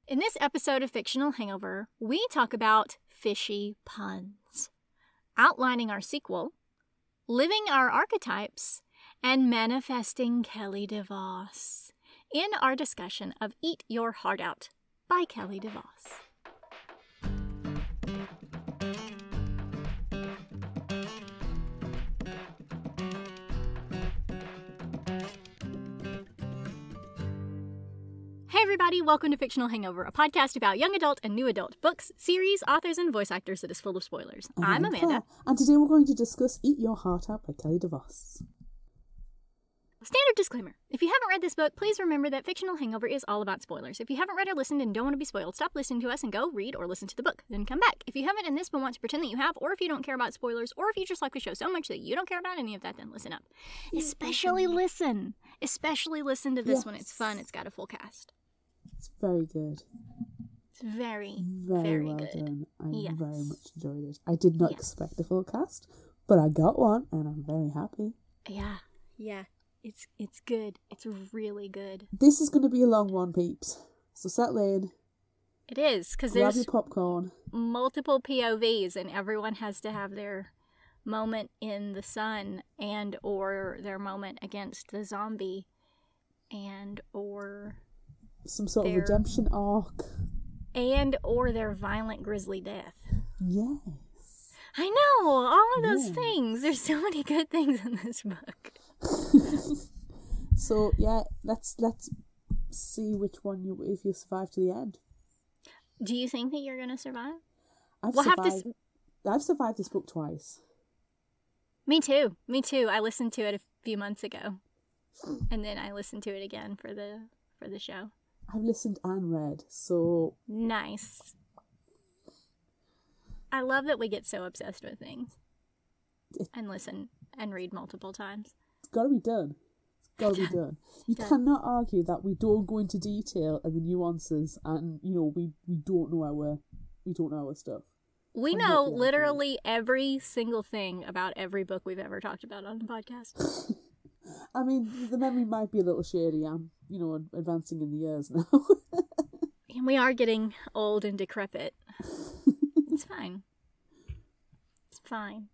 In this episode of Fictional Hangover, we talk about fishy puns, outlining our sequel, living our archetypes, and manifesting Kelly DeVos in our discussion of Eat Your Heart Out by Kelly DeVos. Hey everybody, welcome to Fictional Hangover, a podcast about young adult and new adult books, series, authors, and voice actors that is full of spoilers. I'm Amanda. Claire, and today we're going to discuss Eat Your Heart Out by Kelly DeVos. Standard disclaimer. If you haven't read this book, please remember that Fictional Hangover is all about spoilers. If you haven't read or listened and don't want to be spoiled, stop listening to us and go read or listen to the book. Then come back. If you haven't in this but want to pretend that you have, or if you don't care about spoilers, or if you just like the show so much that you don't care about any of that, then listen up. Especially listen. Especially listen to this one. It's fun. It's got a full cast. It's very good. It's very well good. done. I very much enjoyed it. I did not expect a full cast, but I got one, and I'm very happy. Yeah. It's good. It's really good. This is going to be a long one, peeps. So settle in. It is, because grab there's your popcorn. Multiple POVs, and everyone has to have their moment in the sun, and or their moment against the zombie, and or some sort of redemption arc. And or their violent grisly death. Yes. I know, all of those things. There's so many good things in this book. So let's see which one if you survive to the end. Do you think that you're gonna survive? I've survived this book twice. Me too. I listened to it a few months ago, and then I listened to it again for the show. I've listened and read, so nice. I love that we get so obsessed with things and listen and read multiple times. It's got to be done. You cannot argue that we don't go into detail and the nuances, and we don't know our stuff. We know literally every single thing about every book we've ever talked about on the podcast. I mean, the memory might be a little shady. I'm, advancing in the years now. And we are getting old and decrepit. It's fine. It's fine.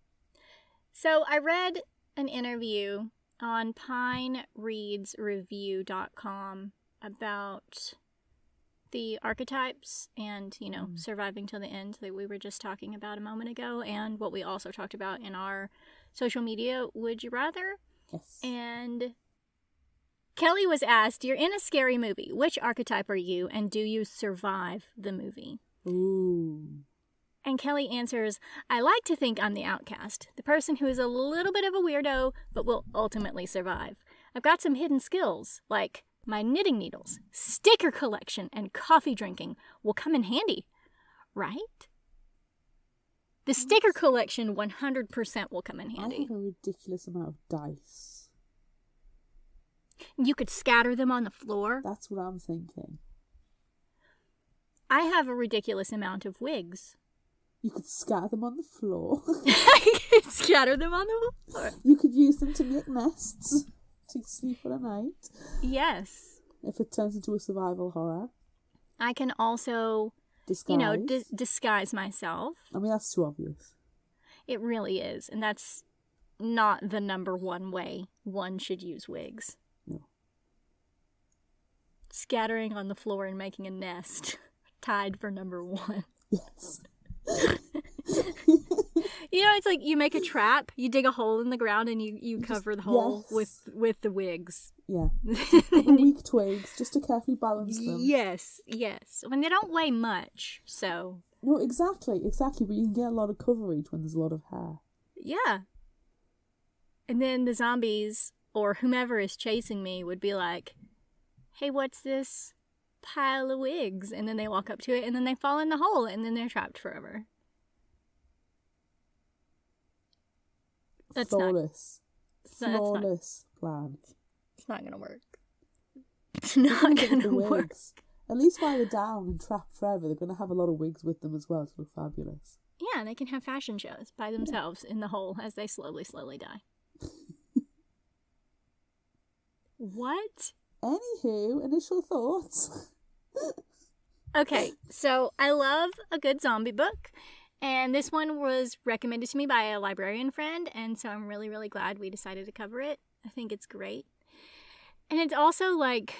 So I read an interview on pinereadsreview.com about the archetypes and, surviving till the end that we were just talking about a moment ago, and what we also talked about in our social media Would You Rather? Yes. And Kelly was asked, you're in a scary movie. Which archetype are you, and do you survive the movie? Ooh. And Kelly answers, I like to think I'm the outcast, the person who is a little bit of a weirdo, but will ultimately survive. I've got some hidden skills, like my knitting needles, sticker collection, and coffee drinking will come in handy, right? The sticker collection 100% will come in handy. I have a ridiculous amount of dice. You could scatter them on the floor. That's what I'm thinking. I have a ridiculous amount of wigs. You could scatter them on the floor. I could scatter them on the floor. You could use them to make nests to sleep for the night. Yes. If it turns into a survival horror. I can also, disguise. Disguise myself. I mean, that's too obvious. It really is. And that's not the number one way one should use wigs. No. Scattering on the floor and making a nest. Tied for number one. Yes. It's like you make a trap, you dig a hole in the ground, and you cover the hole with the wigs. Yeah. Weak twigs, just to carefully balance them. Yes. When they don't weigh much, so. No, exactly. But you can get a lot of coverage when there's a lot of hair. Yeah. And then the zombies, or whomever is chasing me, would be like, hey, what's this pile of wigs? And then they walk up to it, and then they fall in the hole, and then they're trapped forever. That's flawless plan. It's not gonna work. It's not gonna work. At least while they're down and trapped forever, they're gonna have a lot of wigs with them as well to look fabulous. Yeah, they can have fashion shows by themselves in the hole as they slowly die. What? Anywho, initial thoughts. Okay, so I love a good zombie book, and this one was recommended to me by a librarian friend, and so I'm really, really glad we decided to cover it. I think it's great. And it's also, like,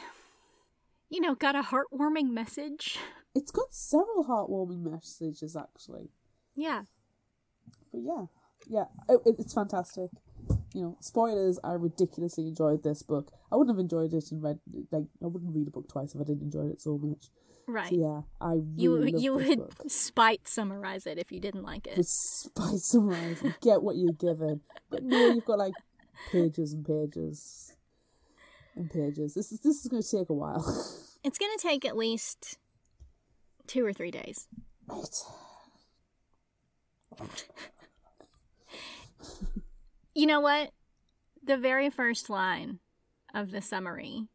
you know, got a heartwarming message. It's got several heartwarming messages, actually. Yeah. But yeah, it's fantastic. You know, spoilers, I ridiculously enjoyed this book. I wouldn't have enjoyed it I wouldn't read a book twice if I didn't enjoy it so much. Right. So yeah, I really you love this would book. spite summarize it if you didn't like it. Despite summarize, you get what you're given. But no, you've got like pages and pages and pages. This is going to take a while. It's going to take at least 2 or 3 days. Right. You know what? The very first line of the summary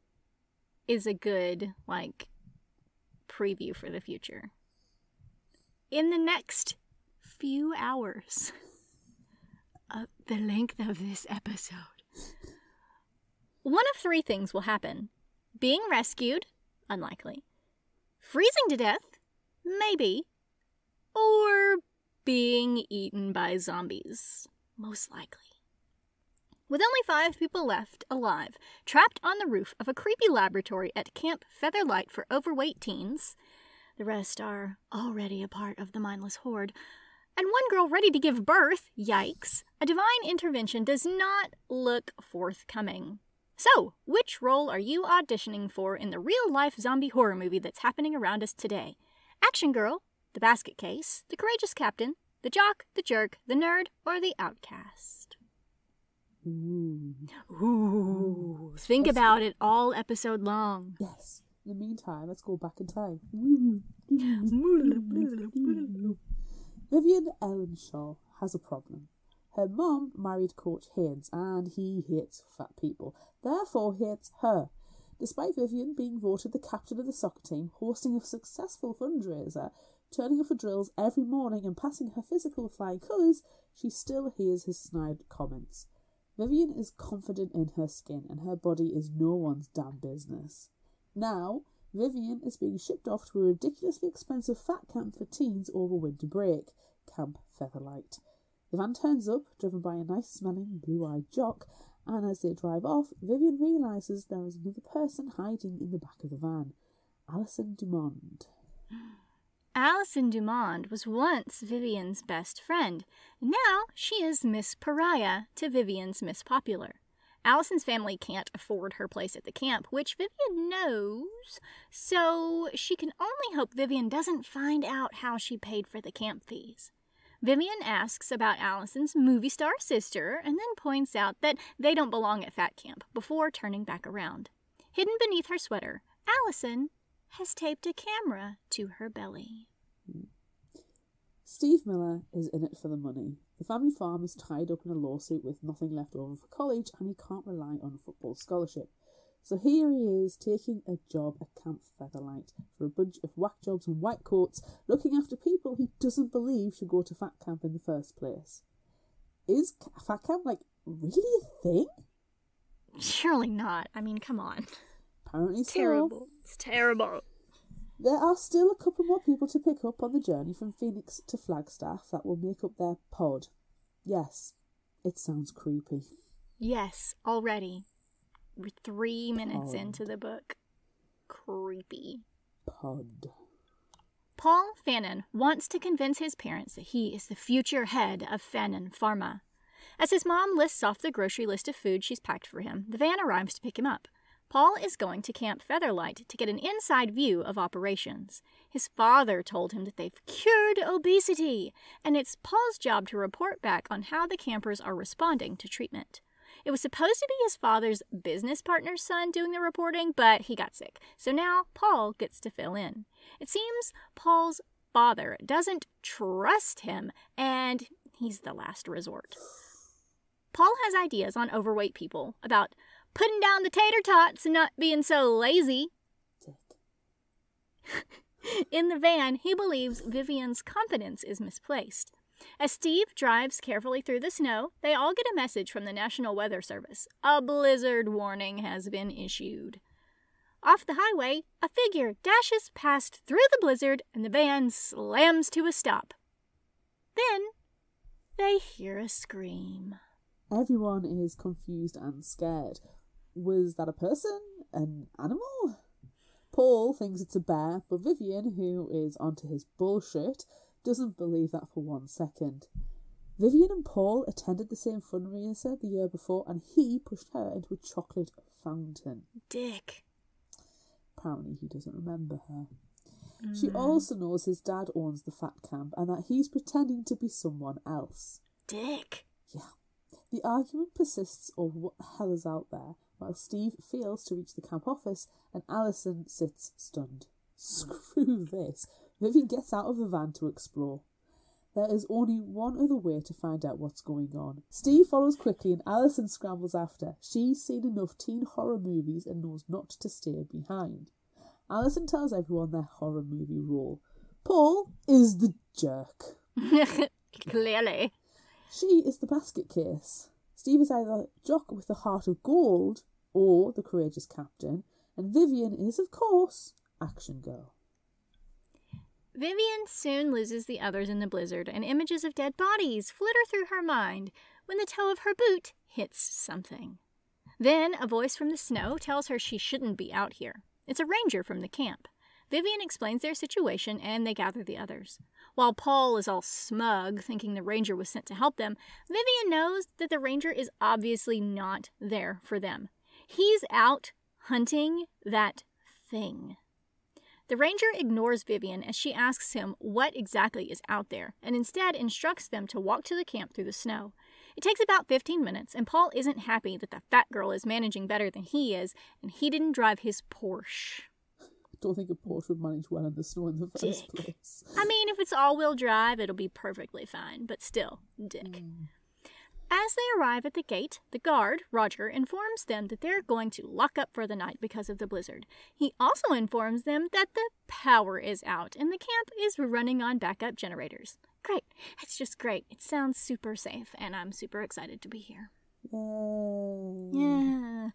is a good, like, preview for the future. In the next few hours of the length of this episode, one of 3 things will happen. Being rescued, unlikely. Freezing to death, maybe. Or being eaten by zombies, most likely. With only 5 people left alive, trapped on the roof of a creepy laboratory at Camp Featherlight for overweight teens, the rest are already a part of the mindless horde, and one girl ready to give birth, yikes, a divine intervention does not look forthcoming. So, which role are you auditioning for in the real-life zombie horror movie that's happening around us today? Action girl, the basket case, the courageous captain, the jock, the jerk, the nerd, or the outcast? Ooh. Think about it all episode long. Yes. In the meantime, let's go back in time. Vivian Ellenshaw has a problem. Her mom married Coach Haynes, and he hates fat people, therefore hates her. Despite Vivian being voted the captain of the soccer team, hosting a successful fundraiser, turning up for drills every morning and passing her physical flying colours, she still hears his snide comments. Vivian is confident in her skin, and her body is no one's damn business. Now, Vivian is being shipped off to a ridiculously expensive fat camp for teens over winter break, Camp Featherlight. The van turns up, driven by a nice-smelling, blue-eyed jock, and as they drive off, Vivian realises there is another person hiding in the back of the van, Alison Dumond. Alison Dumond was once Vivian's best friend, and now she is Miss Pariah to Vivian's Miss Popular. Alison's family can't afford her place at the camp, which Vivian knows, so she can only hope Vivian doesn't find out how she paid for the camp fees. Vivian asks about Alison's movie star sister and then points out that they don't belong at fat camp before turning back around. Hidden beneath her sweater, Alison has taped a camera to her belly. Steve Miller is in it for the money. The family farm is tied up in a lawsuit with nothing left over for college, and he can't rely on a football scholarship. So here he is, taking a job at Camp Featherlight for a bunch of whack jobs and white coats, looking after people he doesn't believe should go to fat camp in the first place. Is fat camp, like, really a thing? Surely not. I mean, come on. Apparently it's terrible. It's terrible. There are still a couple more people to pick up on the journey from Phoenix to Flagstaff that will make up their pod. Yes, it sounds creepy. Yes, already. We're 3 minutes into the book. Creepy. Pod. Paul Fannin wants to convince his parents that he is the future head of Fannin Pharma. As his mom lists off the grocery list of food she's packed for him, the van arrives to pick him up. Paul is going to Camp Featherlight to get an inside view of operations. His father told him that they've cured obesity, and it's Paul's job to report back on how the campers are responding to treatment. It was supposed to be his father's business partner's son doing the reporting, but he got sick, so now Paul gets to fill in. It seems Paul's father doesn't trust him, and he's the last resort. Paul has ideas on overweight people, about putting down the tater tots and not being so lazy. In the van, he believes Vivian's confidence is misplaced. As Steve drives carefully through the snow, they all get a message from the National Weather Service. A blizzard warning has been issued. Off the highway, a figure dashes past through the blizzard and the van slams to a stop. Then they hear a scream. Everyone is confused and scared. Was that a person? An animal? Paul thinks it's a bear, but Vivian, who is onto his bullshit, doesn't believe that for 1 second. Vivian and Paul attended the same fundraiser the year before, and he pushed her into a chocolate fountain. Dick. Apparently he doesn't remember her. She also knows his dad owns the fat camp and that he's pretending to be someone else. Dick. Yeah. The argument persists over what the hell is out there, while Steve fails to reach the camp office and Alison sits stunned. Screw this. Vivian gets out of the van to explore. There is only one other way to find out what's going on. Steve follows quickly and Alison scrambles after. She's seen enough teen horror movies and knows not to stay behind. Alison tells everyone their horror movie role. Paul is the jerk. Clearly. She is the basket case. Steve is either Jock with the heart of gold or the courageous captain, and Vivian is, of course, Action Girl. Vivian soon loses the others in the blizzard, and images of dead bodies flitter through her mind when the toe of her boot hits something. Then a voice from the snow tells her she shouldn't be out here. It's a ranger from the camp. Vivian explains their situation, and they gather the others. While Paul is all smug, thinking the ranger was sent to help them, Vivian knows that the ranger is obviously not there for them. He's out hunting that thing. The ranger ignores Vivian as she asks him what exactly is out there, and instead instructs them to walk to the camp through the snow. It takes about 15 minutes, and Paul isn't happy that the fat girl is managing better than he is, and he didn't drive his Porsche. I don't think a Porsche would manage well in the snow in the first place. I mean, if it's all-wheel drive, it'll be perfectly fine, but still, dick. As they arrive at the gate, the guard, Roger, informs them that they're going to lock up for the night because of the blizzard. He also informs them that the power is out and the camp is running on backup generators. Great. It's just great. It sounds super safe, and I'm super excited to be here. Yay. Yeah.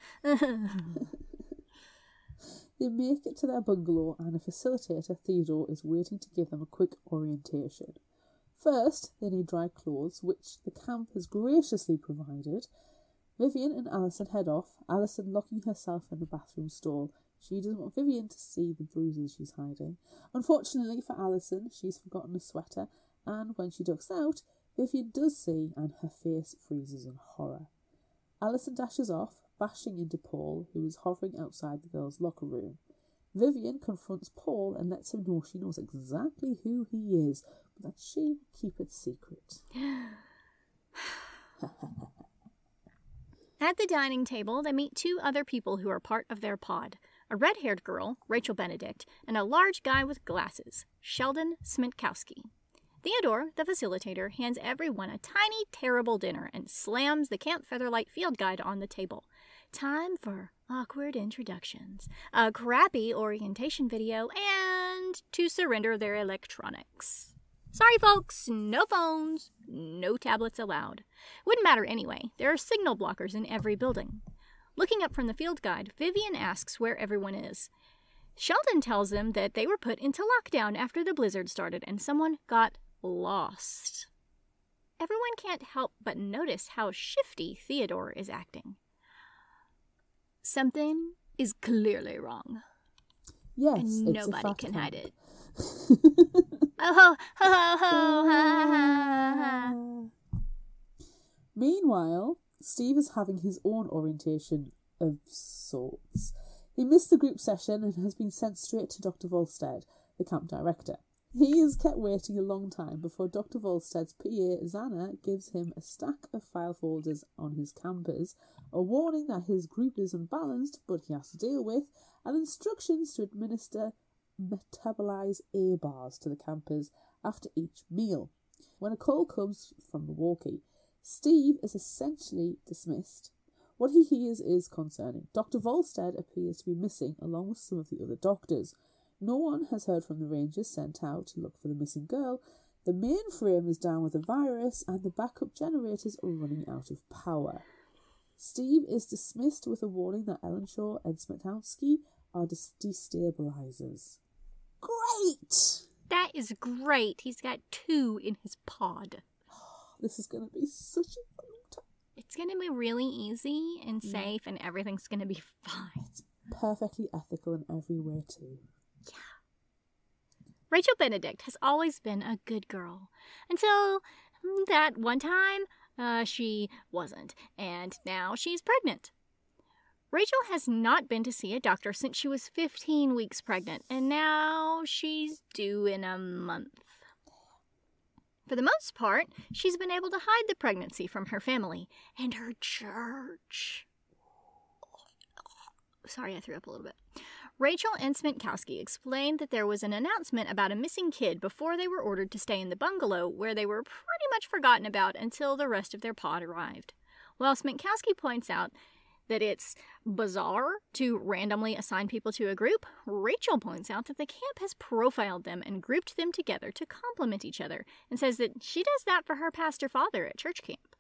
They make it to their bungalow, and a facilitator, Theodore, is waiting to give them a quick orientation. First, they need dry clothes, which the camp has graciously provided. Vivian and Alison head off, Alison locking herself in the bathroom stall. She doesn't want Vivian to see the bruises she's hiding. Unfortunately for Alison, she's forgotten a sweater, and when she ducks out, Vivian does see, and her face freezes in horror. Alison dashes off, bashing into Paul, who is hovering outside the girls' locker room. Vivian confronts Paul and lets him know she knows exactly who he is, but that she will keep it secret. At the dining table, they meet two other people who are part of their pod. A red-haired girl, Rachel Benedict, and a large guy with glasses, Sheldon Smitkowski. Theodore, the facilitator, hands everyone a tiny, terrible dinner and slams the Camp Featherlight field guide on the table. Time for awkward introductions, a crappy orientation video, and to surrender their electronics. Sorry, folks, no phones, no tablets allowed. Wouldn't matter anyway. There are signal blockers in every building. Looking up from the field guide, Vivian asks where everyone is. Sheldon tells them that they were put into lockdown after the blizzard started and someone got lost. Everyone can't help but notice how shifty Theodore is acting. Something is clearly wrong. Yes, and it's nobody can hide it. Oh ho, ho, ho, ho, ha, ha, ha. Meanwhile, Steve is having his own orientation of sorts. He missed the group session and has been sent straight to Dr. Volstead, the camp director. He is kept waiting a long time before Dr. Volstead's PA, Zana, gives him a stack of file folders on his campers, a warning that his group is unbalanced but he has to deal with, and instructions to administer metabolize A-bars to the campers after each meal. When a call comes from the walkie, Steve is essentially dismissed. What he hears is concerning. Dr. Volstead appears to be missing along with some of the other doctors. No one has heard from the rangers sent out to look for the missing girl. The mainframe is down with a virus and the backup generators are running out of power. Steve is dismissed with a warning that Ellen Shaw and Smitkowski are destabilizers. Great! That is great. He's got 2 in his pod. This is going to be such a fun time. It's going to be really easy and safe, and everything's going to be fine. It's perfectly ethical in every way, too. Yeah. Rachel Benedict has always been a good girl. Until that one time, she wasn't. And now she's pregnant. Rachel has not been to see a doctor since she was 15 weeks pregnant, and now she's due in a month. For the most part, she's been able to hide the pregnancy from her family and her church. Sorry, I threw up a little bit. Rachel and Smitkowski explained that there was an announcement about a missing kid before they were ordered to stay in the bungalow, where they were pretty much forgotten about until the rest of their pod arrived. While Smitkowski points out that it's bizarre to randomly assign people to a group, Rachel points out that the camp has profiled them and grouped them together to complement each other, and says that she does that for her pastor father at church camp.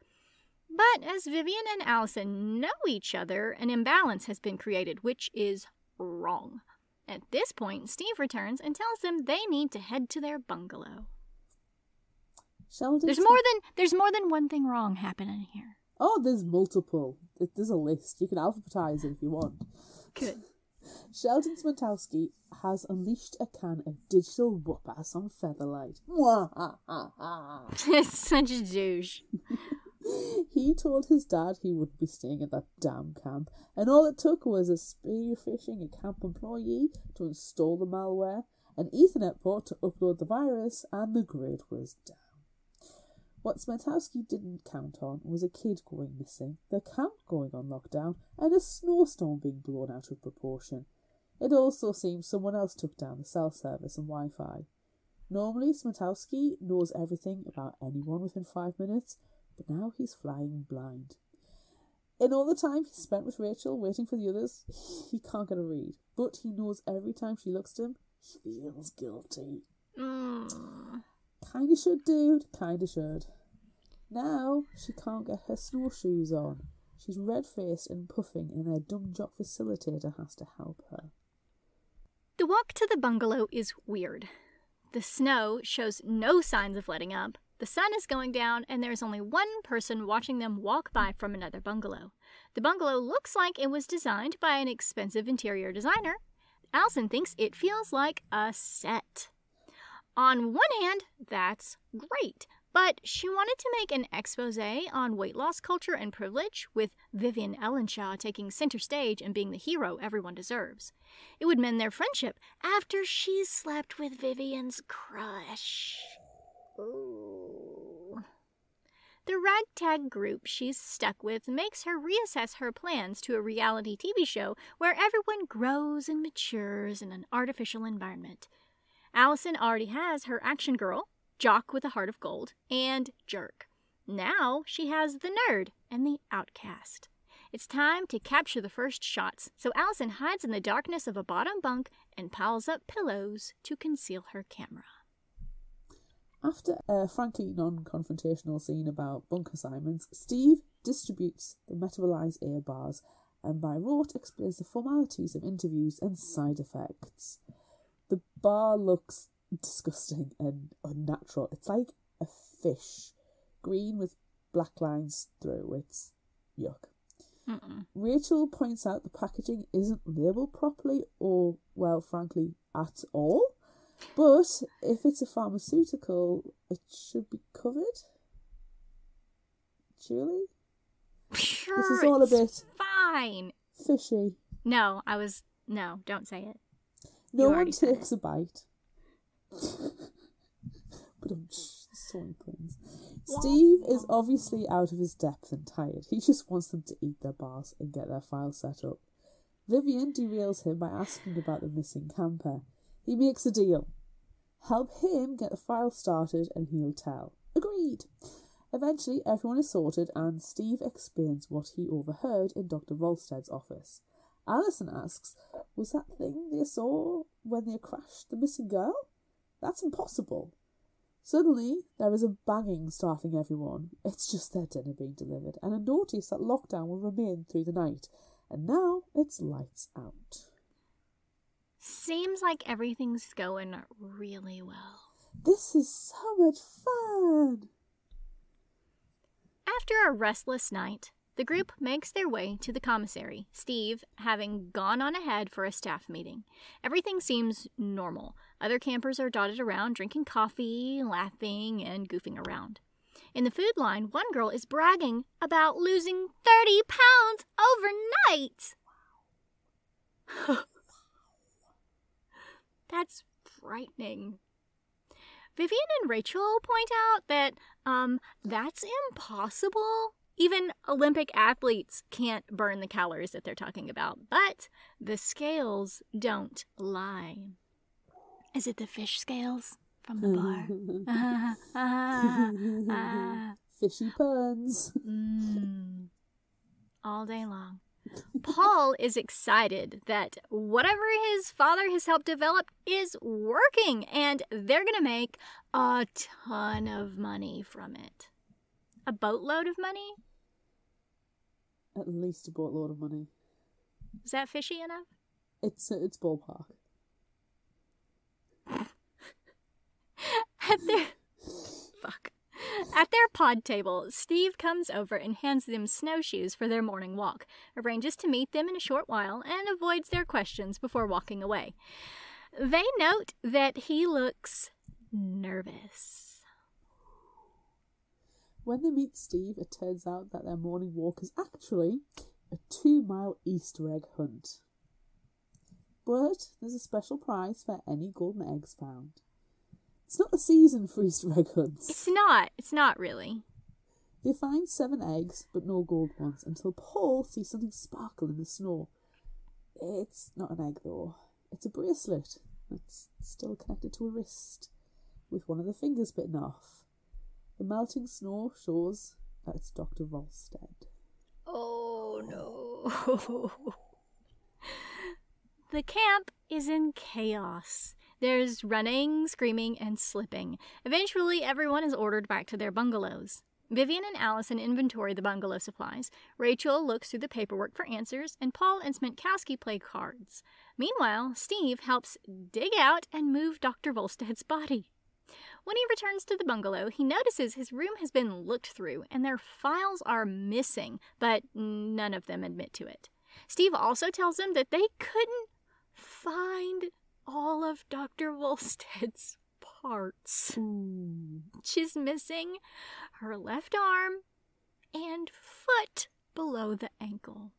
But as Vivian and Allison know each other, an imbalance has been created, which is wrong. At this point, Steve returns and tells them they need to head to their bungalow. There's more than one thing wrong happening here. Oh, there's multiple. There's a list. You can alphabetize it if you want. Good. Sheldon Smitkowski has unleashed a can of digital whoop-ass on Featherlight. It's such a douche. He told his dad he wouldn't be staying at that damn camp, and all it took was a spearfishing a camp employee to install the malware, an Ethernet port to upload the virus, and the grid was down. What Smitkowski didn't count on was a kid going missing, the camp going on lockdown, and a snowstorm being blown out of proportion. It also seems someone else took down the cell service and Wi-Fi. Normally, Smitkowski knows everything about anyone within 5 minutes, but now he's flying blind. In all the time he spent with Rachel waiting for the others, he can't get a read, but he knows every time she looks at him, he feels guilty. Kinda should, dude. Kinda should. Now, she can't get her snowshoes on. She's red-faced and puffing, and their dumb jock facilitator has to help her. The walk to the bungalow is weird. The snow shows no signs of letting up. The sun is going down, and there's only one person watching them walk by from another bungalow. The bungalow looks like it was designed by an expensive interior designer. Allison thinks it feels like a set. On one hand, that's great, but she wanted to make an expose on weight loss culture and privilege, with Vivian Ellenshaw taking center stage and being the hero everyone deserves. It would mend their friendship after she slept with Vivian's crush. Ooh. The ragtag group she's stuck with makes her reassess her plans to a reality TV show where everyone grows and matures in an artificial environment. Allison already has her action girl, jock with a heart of gold, and jerk. Now she has the nerd and the outcast. It's time to capture the first shots, so Allison hides in the darkness of a bottom bunk and piles up pillows to conceal her camera. After a frankly non-confrontational scene about bunk assignments, Steve distributes the metabolized air bars and by rote explains the formalities of interviews and side effects. The bar looks disgusting and unnatural. It's like a fish, green with black lines through. It's yuck. Rachel points out the packaging isn't labelled properly or, well, frankly, at all. But if it's a pharmaceutical, it should be covered. Surely? Sure, this is all a bit fine. Fishy. No, don't say it. No one takes a bite. But so many puns. Steve is obviously out of his depth and tired. He just wants them to eat their bars and get their file set up. Vivian derails him by asking about the missing camper. He makes a deal. Help him get the file started and he'll tell. Agreed. Eventually everyone is sorted and Steve explains what he overheard in Dr. Volstead's office. Allison asks, was that thing they saw when they crashed the missing girl? That's impossible. Suddenly, there is a banging startling everyone. It's just their dinner being delivered, and a notice that lockdown will remain through the night. And now it's lights out. Seems like everything's going really well. This is so much fun! After a restless night, the group makes their way to the commissary, Steve having gone on ahead for a staff meeting. Everything seems normal. Other campers are dotted around, drinking coffee, laughing, and goofing around. In the food line, one girl is bragging about losing 30 pounds overnight. Wow. That's frightening. Vivian and Rachel point out that that's impossible. Even Olympic athletes can't burn the calories that they're talking about, but the scales don't lie. Is it the fish scales from the bar? Fishy puns. All day long. Paul is excited that whatever his father has helped develop is working, and they're going to make a ton of money from it. A boatload of money? At least a boatload of money. Is that fishy enough? It's ballpark. At their pod table, Steve comes over and hands them snowshoes for their morning walk, arranges to meet them in a short while, and avoids their questions before walking away. They note that he looks nervous. When they meet Steve, it turns out that their morning walk is actually a 2-mile Easter egg hunt. But there's a special prize for any golden eggs found. It's not the season for Easter egg hunts. It's not really. They find 7 eggs, but no gold ones, until Paul sees something sparkle in the snow. It's not an egg, though. It's a bracelet. It's still connected to a wrist, with one of the fingers bitten off. The melting snow shows that it's Dr. Volstead. Oh, no. The camp is in chaos. There's running, screaming, and slipping. Eventually, everyone is ordered back to their bungalows. Vivian and Allison inventory the bungalow supplies. Rachel looks through the paperwork for answers, and Paul and Smentkowski play cards. Meanwhile, Steve helps dig out and move Dr. Volstead's body. When he returns to the bungalow, he notices his room has been looked through, and their files are missing, but none of them admit to it. Steve also tells them that they couldn't find all of Dr. Volstead's parts. She's missing her left arm and foot below the ankle.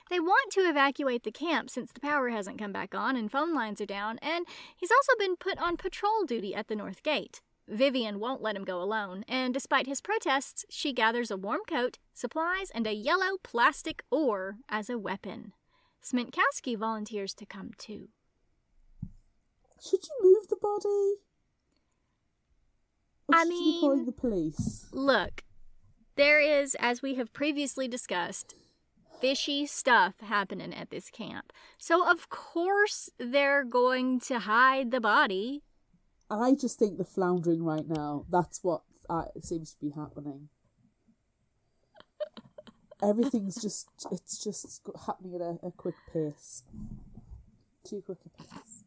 They want to evacuate the camp since the power hasn't come back on and phone lines are down, and he's also been put on patrol duty at the north gate. Vivian won't let him go alone, and despite his protests, she gathers a warm coat, supplies, and a yellow plastic oar as a weapon. Smentkowski volunteers to come too. Should you move the body? Or should you be calling the police? Look, there is, as we have previously discussed, fishy stuff happening at this camp. So of course they're going to hide the body. I just think they're floundering right now. That's what seems to be happening. Everything's just happening at a quick pace. Too quick a pace.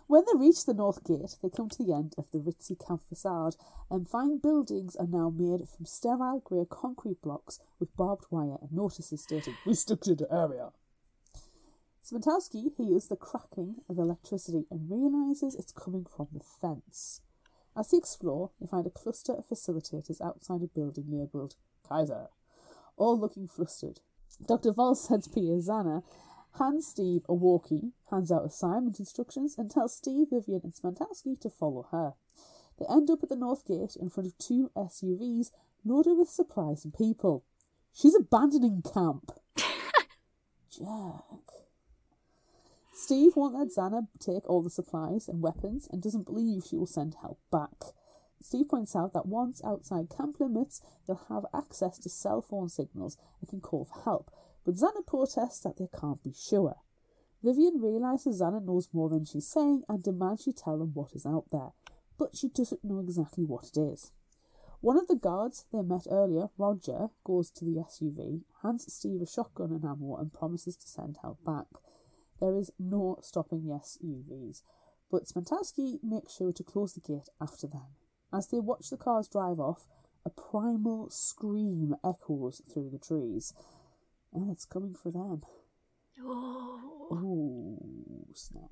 When they reach the north gate, they come to the end of the ritzy camp facade and find buildings are now made from sterile grey concrete blocks with barbed wire and notices stating, "Restricted area." Smentkowski hears the cracking of electricity and realises it's coming from the fence. As they explore, they find a cluster of facilitators outside a building labelled Kaiser, all looking flustered. Dr. Volstead's PA Zana hands Steve a walkie, hands out assignment instructions, and tells Steve, Vivian, and Smentkowski to follow her. They end up at the north gate in front of 2 SUVs loaded with supplies and people. She's abandoning camp. Jerk. Steve won't let Zana take all the supplies and weapons and doesn't believe she will send help back. Steve points out that once outside camp limits, they'll have access to cell phone signals and can call for help, but Zana protests that they can't be sure. Vivian realises Zana knows more than she's saying and demands she tell them what is out there, but she doesn't know exactly what it is. One of the guards they met earlier, Roger, goes to the SUV, hands Steve a shotgun and ammo and promises to send help back. There is no stopping the SUVs, but Smentowski makes sure to close the gate after them. As they watch the cars drive off, a primal scream echoes through the trees. And it's coming for them. Oh, snap.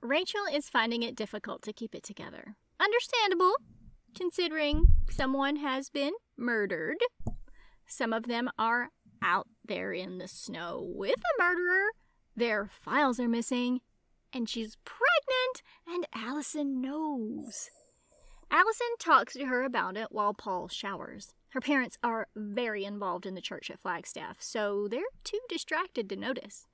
Rachel is finding it difficult to keep it together. Understandable, considering someone has been murdered. Some of them are out there in the snow with a murderer. Their files are missing, and she's pregnant, and Allison knows. Allison talks to her about it while Paul showers. Her parents are very involved in the church at Flagstaff, so they're too distracted to notice.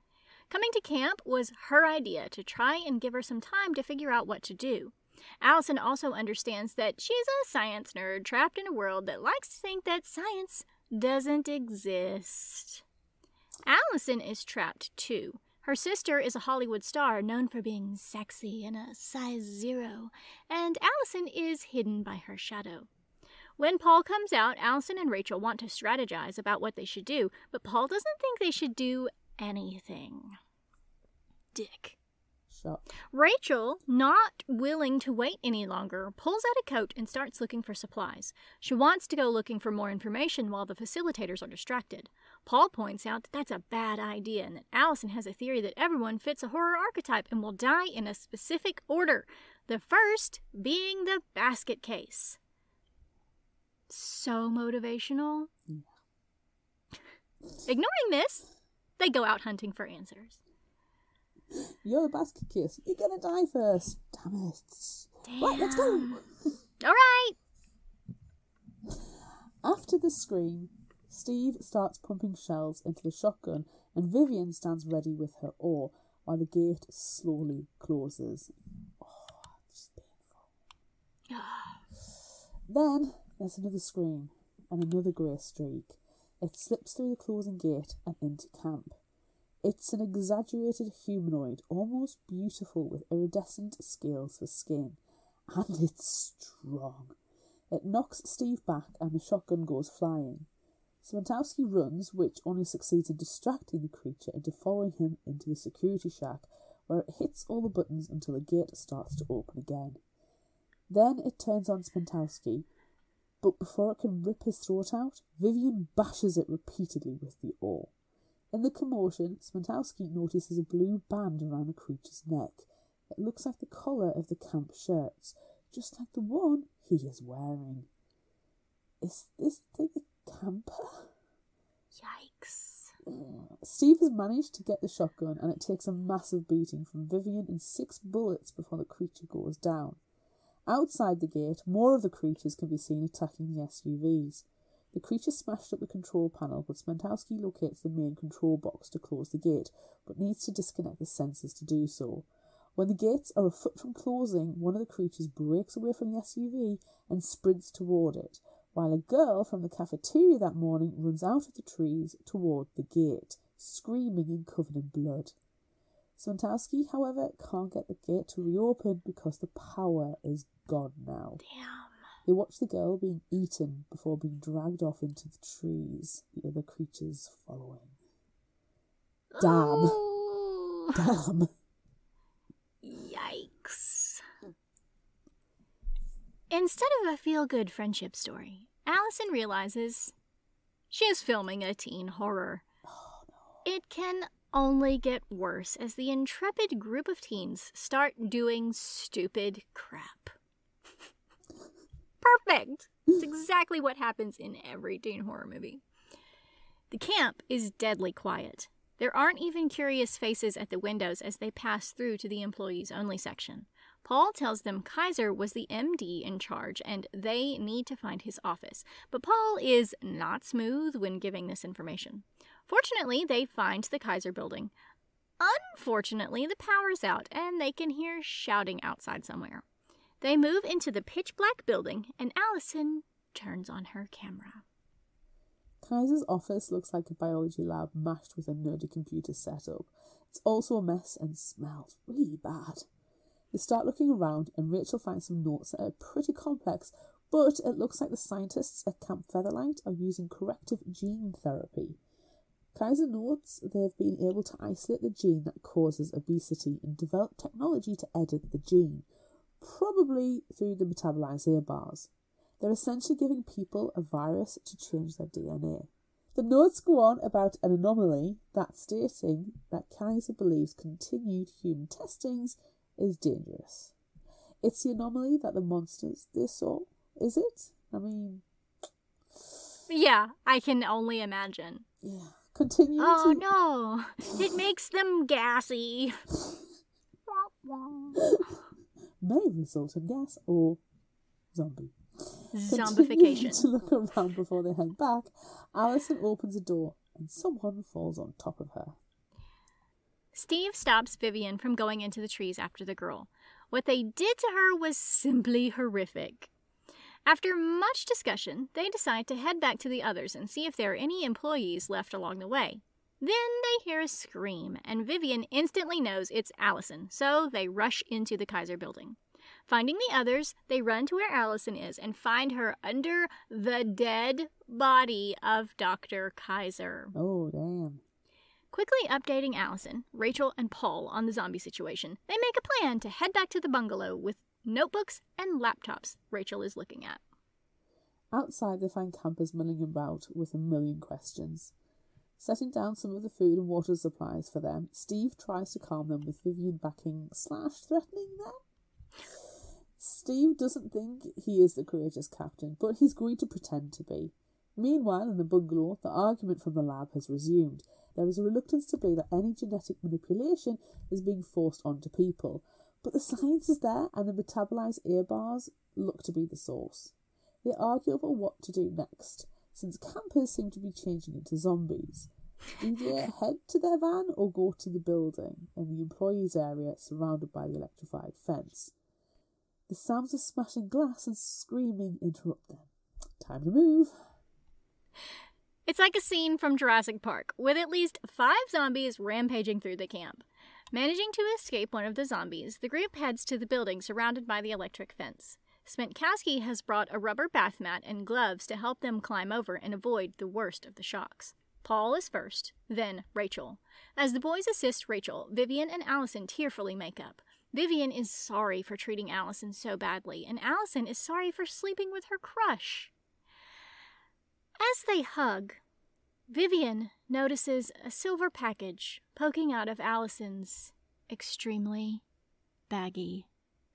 Coming to camp was her idea to try and give her some time to figure out what to do. Allison also understands that she's a science nerd trapped in a world that likes to think that science doesn't exist. Allison is trapped too. Her sister is a Hollywood star known for being sexy and a size 0, and Allison is hidden by her shadow. When Paul comes out, Allison and Rachel want to strategize about what they should do, but Paul doesn't think they should do anything. Dick. Shut. Rachel, not willing to wait any longer, pulls out a coat and starts looking for supplies. She wants to go looking for more information while the facilitators are distracted. Paul points out that that's a bad idea and that Allison has a theory that everyone fits a horror archetype and will die in a specific order, the first being the basket case. So motivational. Ignoring this, they go out hunting for answers. You're the basket case. You're gonna die first. Damn it. Damn. Right, let's go. All right. After the scream, Steve starts pumping shells into the shotgun and Vivian stands ready with her oar while the gate slowly closes. Oh, it's painful. Then there's another scream and another grey streak. It slips through the closing gate and into camp. It's an exaggerated humanoid, almost beautiful with iridescent scales for skin. And it's strong. It knocks Steve back and the shotgun goes flying. Smentowski runs, which only succeeds in distracting the creature into following him into the security shack, where it hits all the buttons until the gate starts to open again. Then it turns on Smentowski, but before it can rip his throat out, Vivian bashes it repeatedly with the oar. In the commotion, Smentowski notices a blue band around the creature's neck. It looks like the collar of the camp shirts, just like the one he is wearing. Is this thing a camper? Yikes. Steve has managed to get the shotgun and it takes a massive beating from Vivian and 6 bullets before the creature goes down. Outside the gate, more of the creatures can be seen attacking the SUVs. The creature smashed up the control panel, but Smentowski locates the main control box to close the gate, but needs to disconnect the sensors to do so. When the gates are a foot from closing, one of the creatures breaks away from the SUV and sprints toward it, while a girl from the cafeteria that morning runs out of the trees toward the gate, screaming and covered in blood. Smentowski, however, can't get the gate to reopen because the power is gone now. Damn. They watch the girl being eaten before being dragged off into the trees, the other creatures following. Damn. Ooh. Damn. Yikes. Instead of a feel-good friendship story, Allison realizes she is filming a teen horror. Oh, no. It can only get worse as the intrepid group of teens start doing stupid crap. Perfect! It's exactly what happens in every teen horror movie. The camp is deadly quiet. There aren't even curious faces at the windows as they pass through to the employees only section. Paul tells them Kaiser was the MD in charge and they need to find his office, but Paul is not smooth when giving this information. Fortunately, they find the Kaiser building. Unfortunately, the power's out and they can hear shouting outside somewhere. They move into the pitch-black building, and Allison turns on her camera. Kaiser's office looks like a biology lab mashed with a nerdy computer setup. It's also a mess and smells really bad. They start looking around, and Rachel finds some notes that are pretty complex, But it looks like the scientists at Camp Featherlight are using corrective gene therapy. Kaiser notes they've been able to isolate the gene that causes obesity and develop technology to edit the gene, probably through the metabolized air bars. They're essentially giving people a virus to change their DNA. The notes go on about an anomaly that's stating that Kaiser believes continued human testings is dangerous. It's the anomaly that the monsters they saw, is it? I mean... Yeah, I can only imagine. Yeah. Continue Oh no, it makes them gassy. May result in gas or zombie. Zombification. To look around before they head back, Alison opens a door and someone falls on top of her. Steve stops Vivian from going into the trees after the girl. What they did to her was simply horrific. After much discussion, they decide to head back to the others and see if there are any employees left along the way. Then they hear a scream, and Vivian instantly knows it's Allison, so they rush into the Kaiser building. Finding the others, they run to where Allison is and find her under the dead body of Dr. Kaiser. Oh, damn. Quickly updating Allison, Rachel, and Paul on the zombie situation, they make a plan to head back to the bungalow with notebooks and laptops Rachel is looking at. Outside, they find campers milling about with a million questions. Setting down some of the food and water supplies for them, Steve tries to calm them with Vivian backing/threatening them. Steve doesn't think he is the courageous captain, but he's going to pretend to be. Meanwhile, in the bungalow, the argument from the lab has resumed. There is a reluctance to believe that any genetic manipulation is being forced onto people. But the science is there, and the metabolized air bars look to be the source. They argue over what to do next, since campers seem to be changing into zombies. Do they head to their van or go to the building in the employees' area surrounded by the electrified fence? The sounds of smashing glass and screaming interrupt them. Time to move. It's like a scene from Jurassic Park, with at least 5 zombies rampaging through the camp. Managing to escape one of the zombies, the group heads to the building surrounded by the electric fence. Smentkowski has brought a rubber bath mat and gloves to help them climb over and avoid the worst of the shocks. Paul is first, then Rachel. As the boys assist Rachel, Vivian and Allison tearfully make up. Vivian is sorry for treating Allison so badly, and Allison is sorry for sleeping with her crush. As they hug, Vivian notices a silver package poking out of Allison's extremely baggy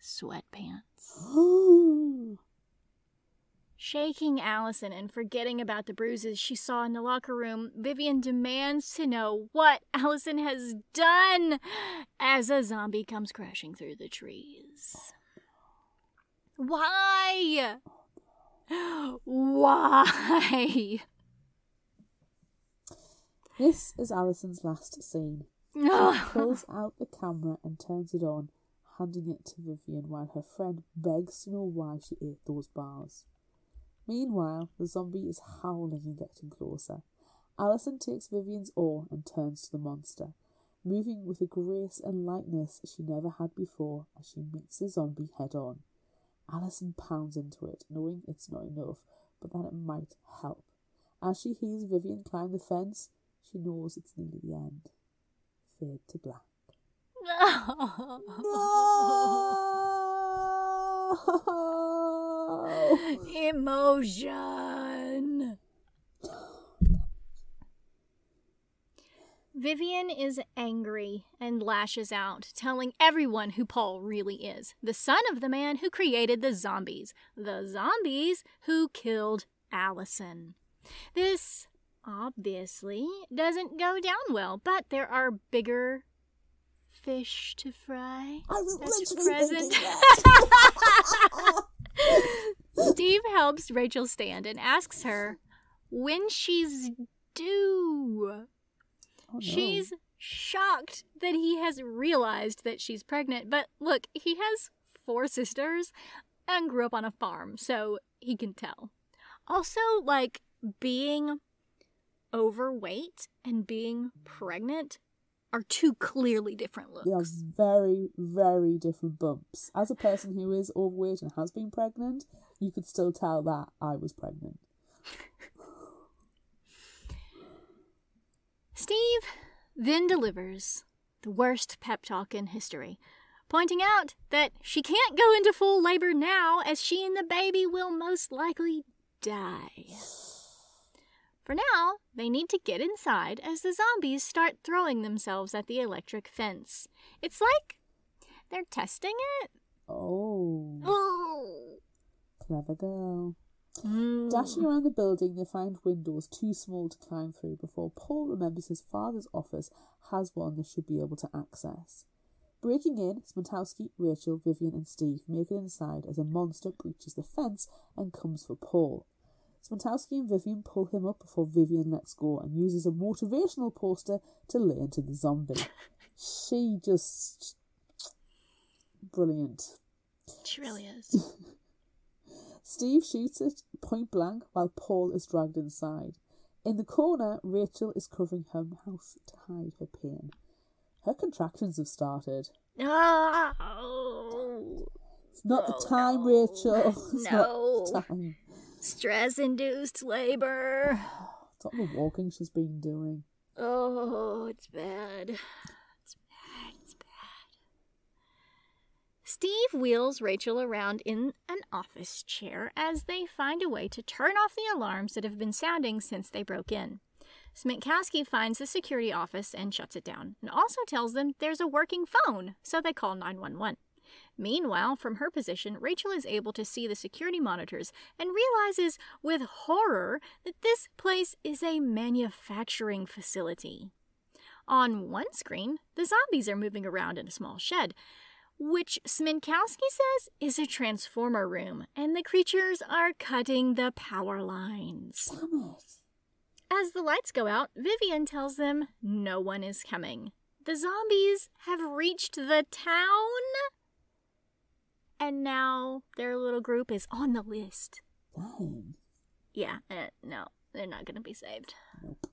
sweatpants. Shaking Allison and forgetting about the bruises she saw in the locker room, Vivian demands to know what Allison has done as a zombie comes crashing through the trees. Why? Why? This is Allison's last scene. She pulls out the camera and turns it on, handing it to Vivian while her friend begs to know why she ate those bars. Meanwhile, the zombie is howling and getting closer. Allison takes Vivian's oar and turns to the monster, moving with a grace and lightness she never had before as she meets the zombie head-on. Allison pounds into it, knowing it's not enough, but that it might help. As she hears Vivian climb the fence, she knows it's nearly the end. Fade to black. No! Emotion! Vivian is angry and lashes out, telling everyone who Paul really is. The son of the man who created the zombies. The zombies who killed Allison. This obviously doesn't go down well, but there are bigger fish to fry. I was literally present. thinking that. Steve helps Rachel stand and asks her when she's due. Oh, no. She's shocked that he has realized that she's pregnant, but look, he has 4 sisters and grew up on a farm, so he can tell. Also, like, being overweight and being pregnant are 2 clearly different looks. They are very, very different bumps. As a person who is overweight and has been pregnant, you could still tell that I was pregnant. Steve then delivers the worst pep talk in history, pointing out that she can't go into full labor now as she and the baby will most likely die. For now, they need to get inside as the zombies start throwing themselves at the electric fence. It's like they're testing it. Oh. Oh. Clever girl. Dashing around the building, they find windows too small to climb through before Paul remembers his father's office has one they should be able to access. Breaking in, Smentowski, Rachel, Vivian and Steve make it inside as a monster breaches the fence and comes for Paul. Smentowski and Vivian pull him up before Vivian lets go and uses a motivational poster to lay into the zombie. She just... brilliant. She really is. Steve shoots it point blank while Paul is dragged inside. In the corner, Rachel is covering her mouth to hide her pain. Her contractions have started. Oh. It's not the time, no. Rachel. It's not the time. Stress-induced labor. It's not the walking she's been doing. Oh, it's bad. It's bad. It's bad. Steve wheels Rachel around in an office chair as they find a way to turn off the alarms that have been sounding since they broke in. Smentowski finds the security office and shuts it down, and also tells them there's a working phone, so they call 911. Meanwhile, from her position, Rachel is able to see the security monitors and realizes with horror that this place is a manufacturing facility. On one screen, the zombies are moving around in a small shed, which Smentowski says is a transformer room, and the creatures are cutting the power lines. Damn it. As the lights go out, Vivian tells them no one is coming. The zombies have reached the town, and now their little group is on the list. Dang. Yeah, no, they're not going to be saved. Nope.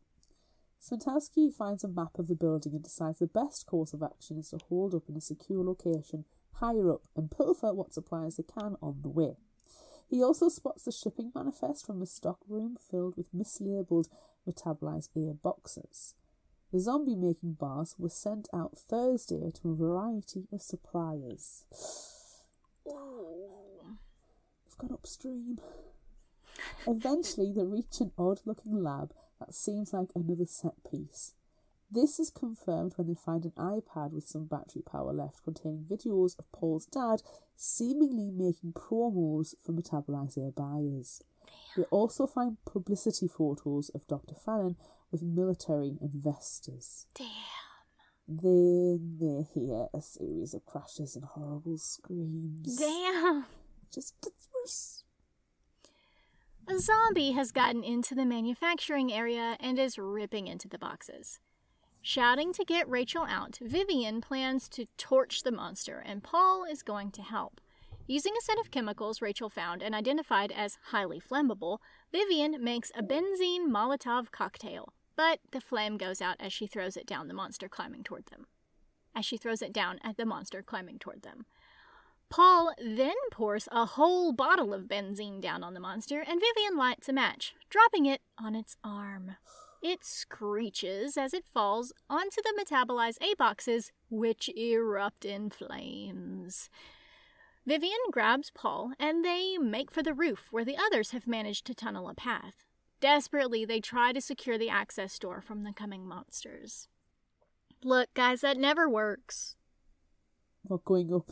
Smentowski finds a map of the building and decides the best course of action is to hold up in a secure location higher up and pilfer what supplies they can on the way. He also spots the shipping manifest from the stock room filled with mislabeled metabolized air boxes. The zombie-making bars were sent out Thursday to a variety of suppliers. They've gone upstream. Eventually, they reach an odd-looking lab that seems like another set piece. This is confirmed when they find an iPad with some battery power left containing videos of Paul's dad seemingly making promos for Metabolized Air buyers. They also find publicity photos of Dr. Fallon with military investors. Damn. Then they hear a series of crashes and horrible screams. Damn. Just gets worse. A zombie has gotten into the manufacturing area and is ripping into the boxes. Shouting to get Rachel out, Vivian plans to torch the monster, and Paul is going to help. Using a set of chemicals Rachel found and identified as highly flammable, Vivian makes a benzene Molotov cocktail, but the flame goes out as she throws it down the monster climbing toward them. Paul then pours a whole bottle of benzene down on the monster, and Vivian lights a match, dropping it on its arm. It screeches as it falls onto the metabolized A boxes, which erupt in flames. Vivian grabs Paul, and they make for the roof, where the others have managed to tunnel a path. Desperately, they try to secure the access door from the coming monsters. Look, guys, that never works. What, going up?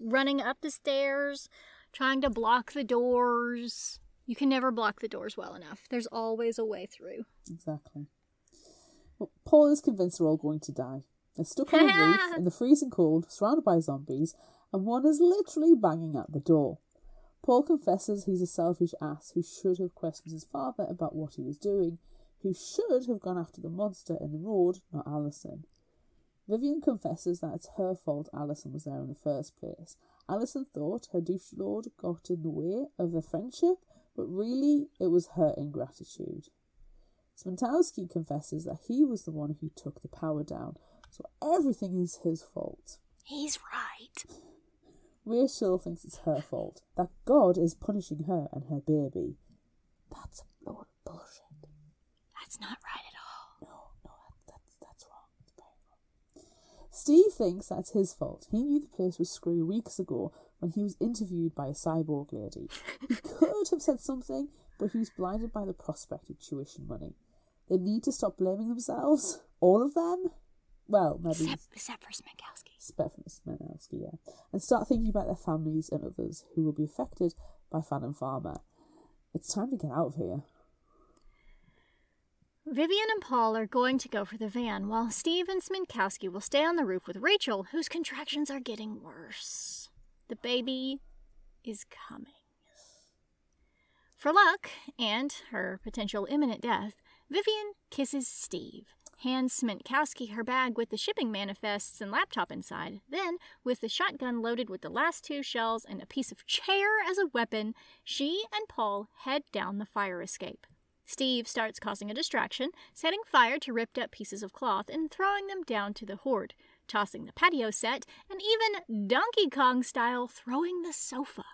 Running up the stairs, trying to block the doors. You can never block the doors well enough. There's always a way through. Exactly. Well, Paul is convinced they're all going to die. They're stuck on a roof in the freezing cold, surrounded by zombies, and one is literally banging at the door. Paul confesses he's a selfish ass who should have questioned his father about what he was doing, who should have gone after the monster in the road, not Alison. Vivian confesses that it's her fault Alison was there in the first place. Alison thought her douche lord got in the way of the friendship, but really it was her ingratitude. Smentowski confesses that he was the one who took the power down, so everything is his fault. He's right. Rachel thinks it's her fault, that God is punishing her and her baby. That's a load of bullshit. That's not right at all. No, that's wrong. It's very wrong. Steve thinks that's his fault. He knew the place was screwy weeks ago when he was interviewed by a cyborg lady. He could have said something, but he was blinded by the prospect of tuition money. They need to stop blaming themselves. All of them. Well, maybe... Except for Sminkowski. Except for Sminkowski, yeah. And start thinking about their families and others who will be affected by Fan and Farmer. It's time to get out of here. Vivian and Paul are going to go for the van, while Steve and Sminkowski will stay on the roof with Rachel, whose contractions are getting worse. The baby is coming. For luck, and her potential imminent death, Vivian kisses Steve, hands Sminkowski her bag with the shipping manifests and laptop inside. Then, with the shotgun loaded with the last 2 shells and a piece of chair as a weapon, she and Paul head down the fire escape. Steve starts causing a distraction, setting fire to ripped up pieces of cloth and throwing them down to the horde, tossing the patio set, and even Donkey Kong style throwing the sofa.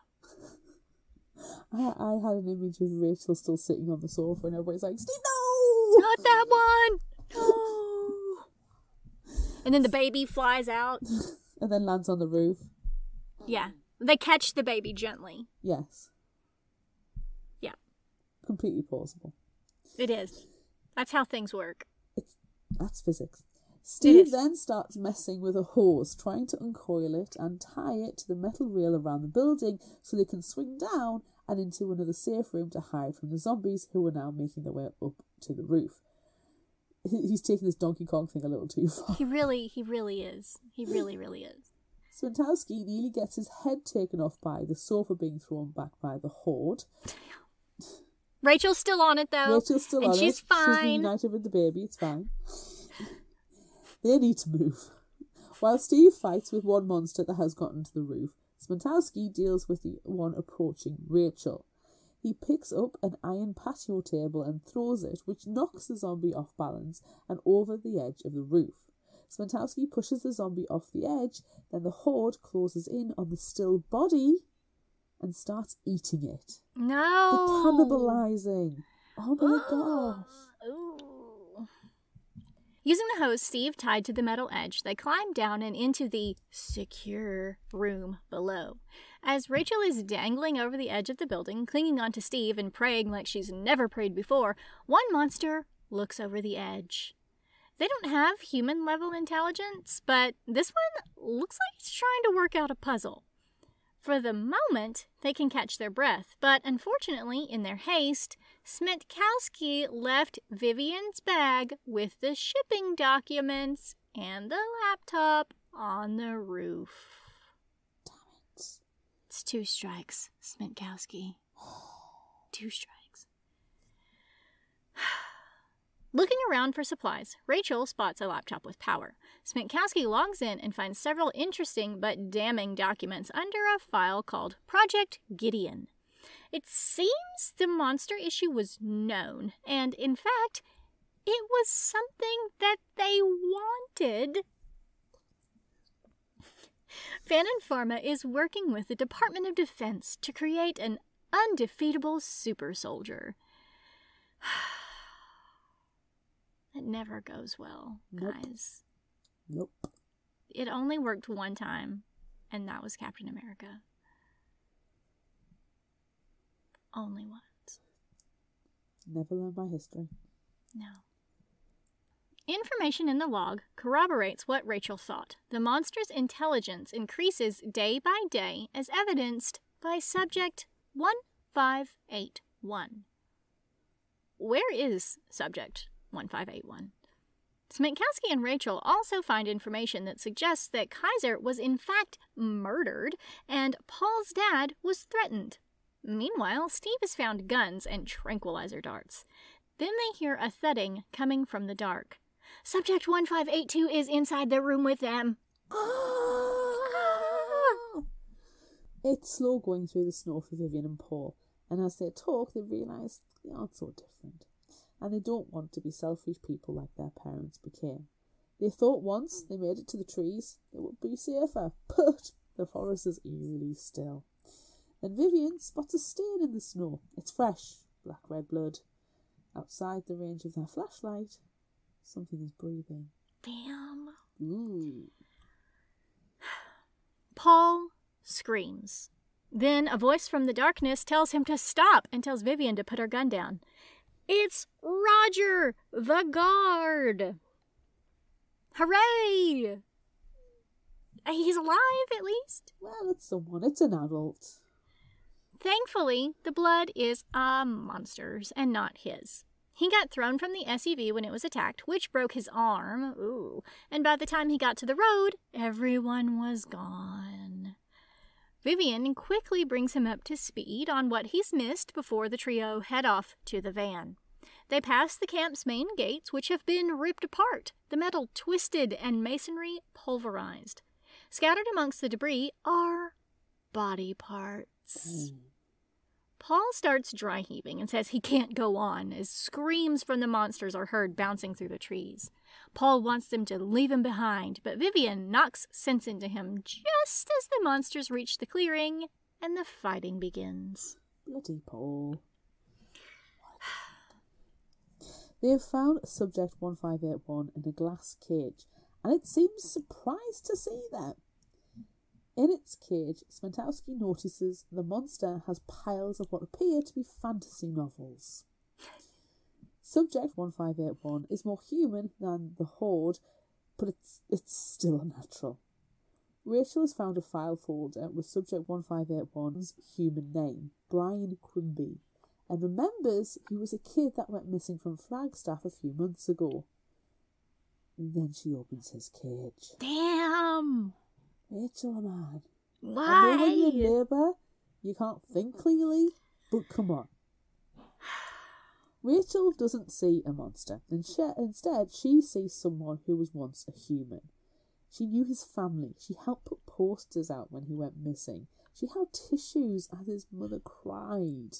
I had an image of Rachel still sitting on the sofa and everybody's like, Steve, no! Not that one! No! And then the baby flies out. And then lands on the roof. Yeah. They catch the baby gently. Yes. Yeah. Completely plausible. It is. That's how things work. That's physics. Steve then starts messing with a hose, trying to uncoil it and tie it to the metal rail around the building so they can swing down and into another safe room to hide from the zombies who are now making their way up to the roof. He's taking this Donkey Kong thing a little too far. He really is. He really is. Sminkowski nearly gets his head taken off by the sofa being thrown back by the horde. Rachel's still on it, though. Rachel's still on it. And she's fine. She's reunited with the baby. It's fine. They need to move. While Steve fights with one monster that has gotten to the roof, Sminkowski deals with the one approaching Rachel. He picks up an iron patio table and throws it, which knocks the zombie off balance and over the edge of the roof. Sminkowski pushes the zombie off the edge, then the horde closes in on the still body and starts eating it. No! The cannibalizing. Oh my gosh. Ooh. Using the hose Steve tied to the metal edge, they climb down and into the secure room below. As Rachel is dangling over the edge of the building, clinging onto Steve and praying like she's never prayed before, one monster looks over the edge. They don't have human-level intelligence, but this one looks like it's trying to work out a puzzle. For the moment, they can catch their breath, but unfortunately, in their haste, Sminkowski left Vivian's bag with the shipping documents and the laptop on the roof. Damn it. It's 2 strikes, Sminkowski. 2 strikes. Looking around for supplies, Rachel spots a laptop with power. Sminkowski logs in and finds several interesting but damning documents under a file called Project Gideon. It seems the monster issue was known, and in fact, it was something that they wanted. Fan and Pharma is working with the Department of Defense to create an undefeatable super soldier. It never goes well, guys. Nope. It only worked one time, and that was Captain America. Only once. Never learned my history. No. Information in the log corroborates what Rachel thought. The monster's intelligence increases day by day, as evidenced by Subject 1581. Where is Subject 1581? Sminkowski and Rachel also find information that suggests that Kaiser was in fact murdered and Paul's dad was threatened. Meanwhile, Steve has found guns and tranquilizer darts. Then they hear a thudding coming from the dark. Subject 1582 is inside the room with them. It's slow going through the snow for Vivian and Paul, and as they talk, they realise they aren't so different. And they don't want to be selfish people like their parents became. They thought once they made it to the trees, they would be safer, but The forest is eerily still. Then Vivian spots a stain in the snow. It's fresh, black-red blood. Outside the range of their flashlight, something is breathing. Damn. Ooh. Paul screams. Then a voice from the darkness tells him to stop and tells Vivian to put her gun down. It's Roger, the guard. Hooray! He's alive, at least. Well, it's someone. It's an adult. Thankfully, the blood is a monster's and not his. He got thrown from the SUV when it was attacked, which broke his arm. Ooh. And by the time he got to the road, everyone was gone. Vivian quickly brings him up to speed on what he's missed before the trio head off to the van. They pass the camp's main gates, which have been ripped apart, the metal twisted and masonry pulverized. Scattered amongst the debris are body parts. Paul starts dry heaving and says he can't go on as screams from the monsters are heard bouncing through the trees. Paul wants them to leave him behind, but Vivian knocks sense into him just as the monsters reach the clearing and the fighting begins. Bloody Paul. They have found Subject 1581 in a glass cage, and it seems surprised to see them. In its cage, Smentowski notices the monster has piles of what appear to be fantasy novels. Subject 1581 is more human than the Horde, but it's still unnatural. Rachel has found a file folder with Subject 1581's human name, Brian Quimby, and remembers he was a kid that went missing from Flagstaff a few months ago. And then she opens his cage. Damn! Rachel, man. Why? I know when you're in labour, you can't think clearly, but come on. Rachel doesn't see a monster. Instead, she sees someone who was once a human. She knew his family. She helped put posters out when he went missing. She held tissues as his mother cried.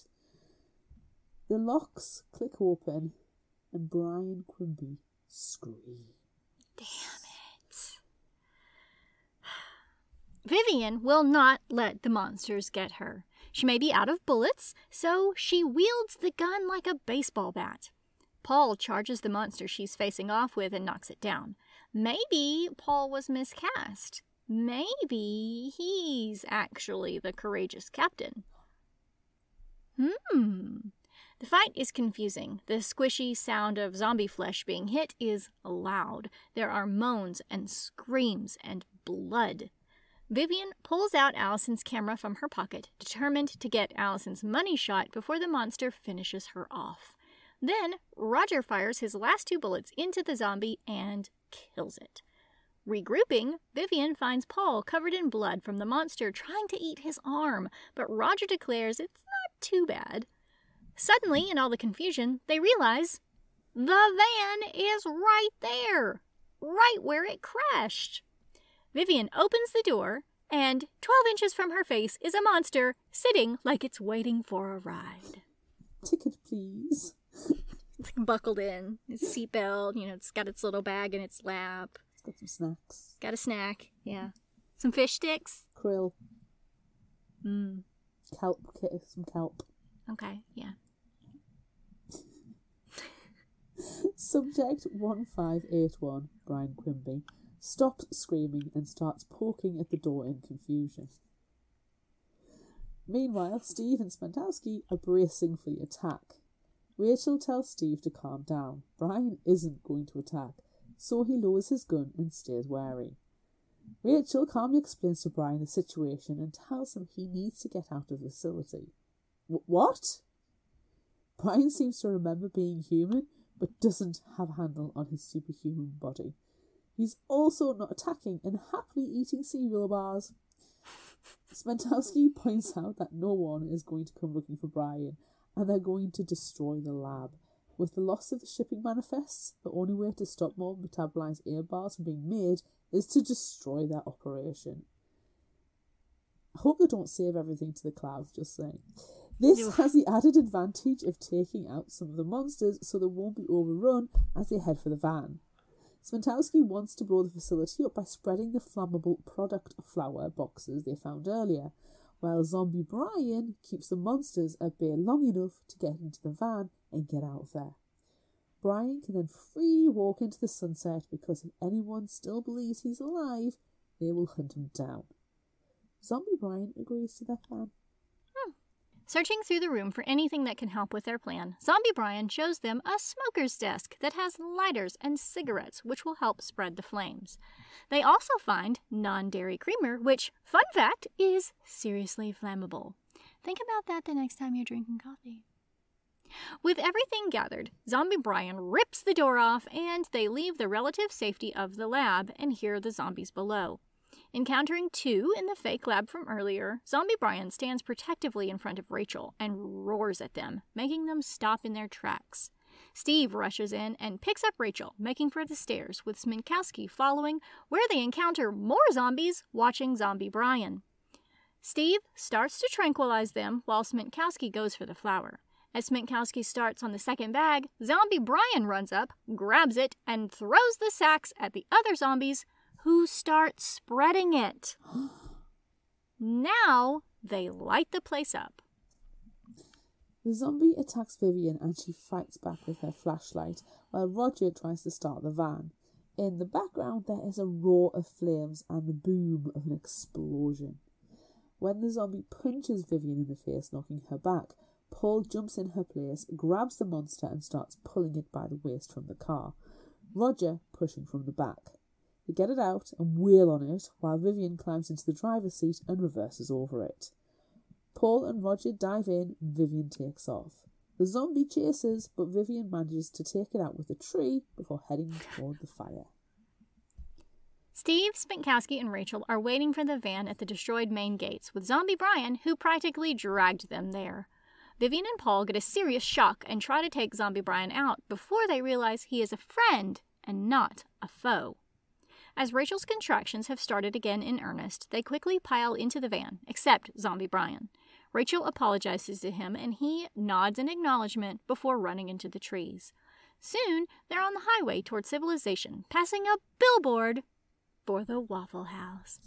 The locks click open, and Brian Quimby screams. Damn it. Vivian will not let the monsters get her. She may be out of bullets, so she wields the gun like a baseball bat. Paul charges the monster she's facing off with and knocks it down. Maybe Paul was miscast. Maybe he's actually the courageous captain. The fight is confusing. The squishy sound of zombie flesh being hit is loud. There are moans and screams and blood. Vivian pulls out Allison's camera from her pocket, determined to get Allison's money shot before the monster finishes her off. Then Roger fires his last 2 bullets into the zombie and kills it. Regrouping, Vivian finds Paul covered in blood from the monster trying to eat his arm, but Roger declares it's not too bad. Suddenly, in all the confusion, they realize the van is right there, right where it crashed. Vivian opens the door, and 12 inches from her face is a monster sitting like it's waiting for a ride. Ticket, please. It's buckled in. Its seatbelt, it's got its little bag in its lap. It's got some snacks. Got a snack, yeah. Some fish sticks. Krill. Kelp, some kelp. Okay, yeah. Subject 1581, Brian Quimby, stops screaming and starts poking at the door in confusion. Meanwhile, Steve and Smentowski are bracing for the attack. Rachel tells Steve to calm down. Brian isn't going to attack, so he lowers his gun and stays wary. Rachel calmly explains to Brian the situation and tells him he needs to get out of the facility. What? Brian seems to remember being human, but doesn't have a handle on his superhuman body. He's also not attacking and happily eating cereal bars. Smentowski points out that no one is going to come looking for Brian, and they're going to destroy the lab. With the loss of the shipping manifests, the only way to stop more metabolized air bars from being made is to destroy their operation. I hope they don't save everything to the clouds, just saying. This has the added advantage of taking out some of the monsters so they won't be overrun as they head for the van. Smentowski wants to blow the facility up by spreading the flammable product flower boxes they found earlier, while Zombie Brian keeps the monsters at bay long enough to get into the van and get out of there. Brian can then freely walk into the sunset because if anyone still believes he's alive, they will hunt him down. Zombie Brian agrees to their plan. Searching through the room for anything that can help with their plan, Zombie Brian shows them a smoker's desk that has lighters and cigarettes, which will help spread the flames. They also find non-dairy creamer, which, fun fact, is seriously flammable. Think about that the next time you're drinking coffee. With everything gathered, Zombie Brian rips the door off, and they leave the relative safety of the lab and hear the zombies below. Encountering two in the fake lab from earlier, Zombie Brian stands protectively in front of Rachel and roars at them, making them stop in their tracks. Steve rushes in and picks up Rachel, making for the stairs, with Sminkowski following, where they encounter more zombies watching Zombie Brian. Steve starts to tranquilize them while Sminkowski goes for the flower. As Sminkowski starts on the second bag, Zombie Brian runs up, grabs it, and throws the sacks at the other zombies, who start spreading it. Now they light the place up. The zombie attacks Vivian and she fights back with her flashlight while Roger tries to start the van. In the background there is a roar of flames and the boom of an explosion. When the zombie punches Vivian in the face, knocking her back, Paul jumps in her place, grabs the monster and starts pulling it by the waist from the car, Roger pushing from the back. They get it out and wheel on it while Vivian climbs into the driver's seat and reverses over it. Paul and Roger dive in and Vivian takes off. The zombie chases, but Vivian manages to take it out with a tree before heading toward the fire. Steve, Sminkowski, and Rachel are waiting for the van at the destroyed main gates with Zombie Brian, who practically dragged them there. Vivian and Paul get a serious shock and try to take Zombie Brian out before they realize he is a friend and not a foe. As Rachel's contractions have started again in earnest, they quickly pile into the van, except Zombie Brian. Rachel apologizes to him, and he nods in acknowledgement before running into the trees. Soon, they're on the highway toward civilization, passing a billboard for the Waffle House.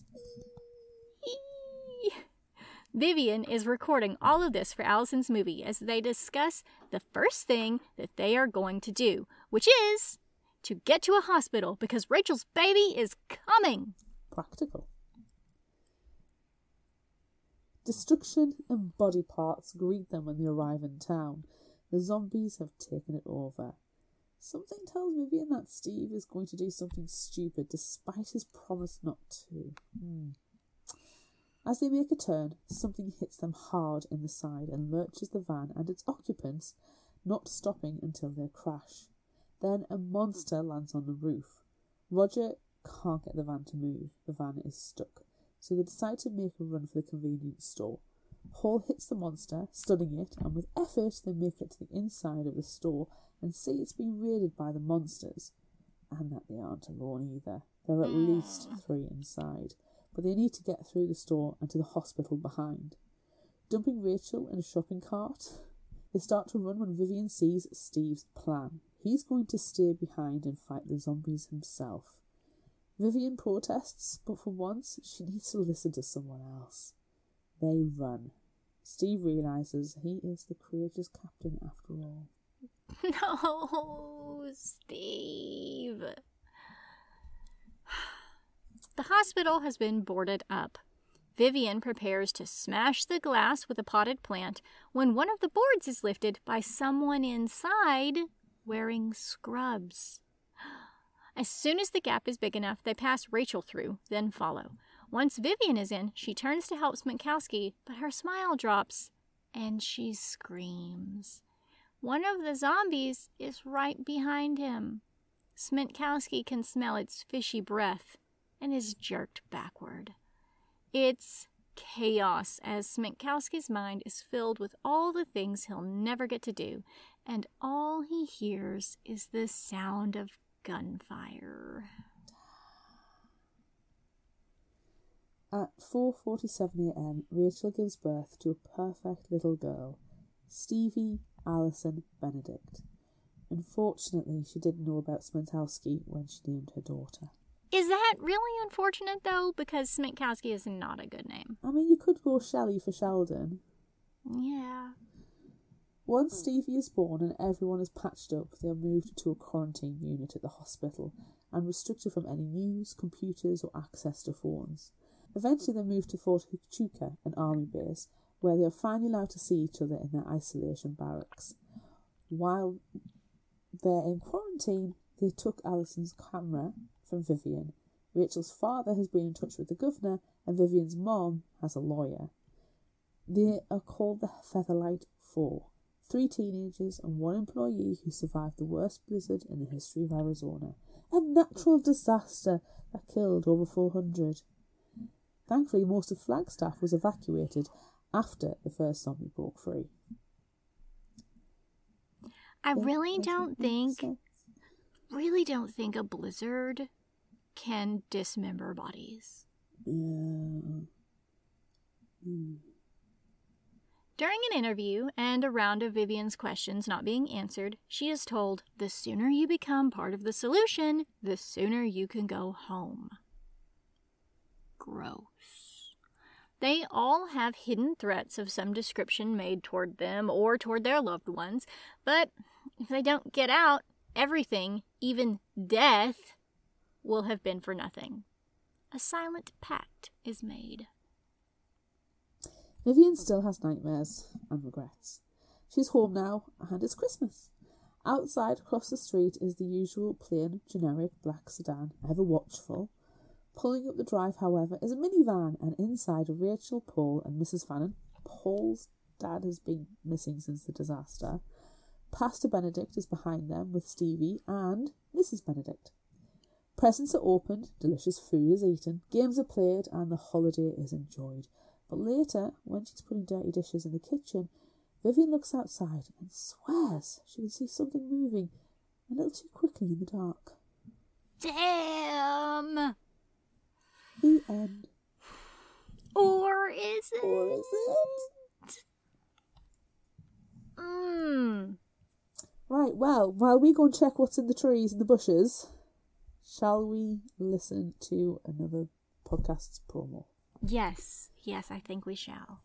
Vivian is recording all of this for Allison's movie as they discuss the first thing that they are going to do, which is to get to a hospital because Rachel's baby is coming. Practical. Destruction and body parts greet them when they arrive in town. The zombies have taken it over. Something tells Vivian that Steve is going to do something stupid despite his promise not to. As they make a turn, something hits them hard in the side and lurches the van and its occupants, not stopping until they crash. Then a monster lands on the roof. Roger can't get the van to move. The van is stuck. So they decide to make a run for the convenience store. Paul hits the monster, stunning it, and with effort they make it to the inside of the store and see it's been raided by the monsters. And that they aren't alone either. There are at least 3 inside, but they need to get through the store and to the hospital behind. Dumping Rachel in a shopping cart, they start to run when Vivian sees Steve's plan. He's going to stay behind and fight the zombies himself. Vivian protests, but for once she needs to listen to someone else. They run. Steve realises he is the courageous captain after all. No, Steve. The hospital has been boarded up. Vivian prepares to smash the glass with a potted plant when one of the boards is lifted by someone inside wearing scrubs. As soon as the gap is big enough, they pass Rachel through, then follow. Once Vivian is in, she turns to help Sminkowski, but her smile drops, and she screams. One of the zombies is right behind him. Sminkowski can smell its fishy breath and is jerked backward. It's chaos as Sminkowski's mind is filled with all the things he'll never get to do, and all he hears is the sound of gunfire. At 4:47 a.m, Rachel gives birth to a perfect little girl, Stevie Allison Benedict. Unfortunately, she didn't know about Smentowski when she named her daughter. Is that really unfortunate, though? Because Smentkowski is not a good name. I mean, you could go Shelley for Sheldon. Yeah. Once Stevie is born and everyone is patched up, they are moved to a quarantine unit at the hospital and restricted from any news, computers or access to phones. Eventually they move to Fort Huachuca, an army base, where they are finally allowed to see each other in their isolation barracks. While they're in quarantine, they took Alison's camera from Vivian. Rachel's father has been in touch with the governor and Vivian's mom has a lawyer. They are called the Featherlight Four, 3 teenagers and 1 employee who survived the worst blizzard in the history of Arizona. A natural disaster that killed over 400. Thankfully, most of Flagstaff was evacuated after the first zombie broke free. I really don't think a blizzard can dismember bodies. Yeah. During an interview and a round of Vivian's questions not being answered, she is told, the sooner you become part of the solution, the sooner you can go home. Gross. They all have hidden threats of some description made toward them or toward their loved ones, but if they don't get out, everything, even death, will have been for nothing. A silent pact is made. Vivian still has nightmares and regrets. She's home now and it's Christmas. Outside across the street is the usual plain, generic black sedan, ever watchful. Pulling up the drive, however, is a minivan, and inside are Rachel, Paul and Mrs. Fannin. Paul's dad has been missing since the disaster. Pastor Benedict is behind them with Stevie and Mrs. Benedict. Presents are opened, delicious food is eaten, games are played and the holiday is enjoyed. But later, when she's putting dirty dishes in the kitchen, Vivian looks outside and swears she can see something moving a little too quickly in the dark. Damn! The end. Or is it? Or is it? Right, well, while we go and check what's in the trees and the bushes, shall we listen to another podcast's promo? Yes, I think we shall.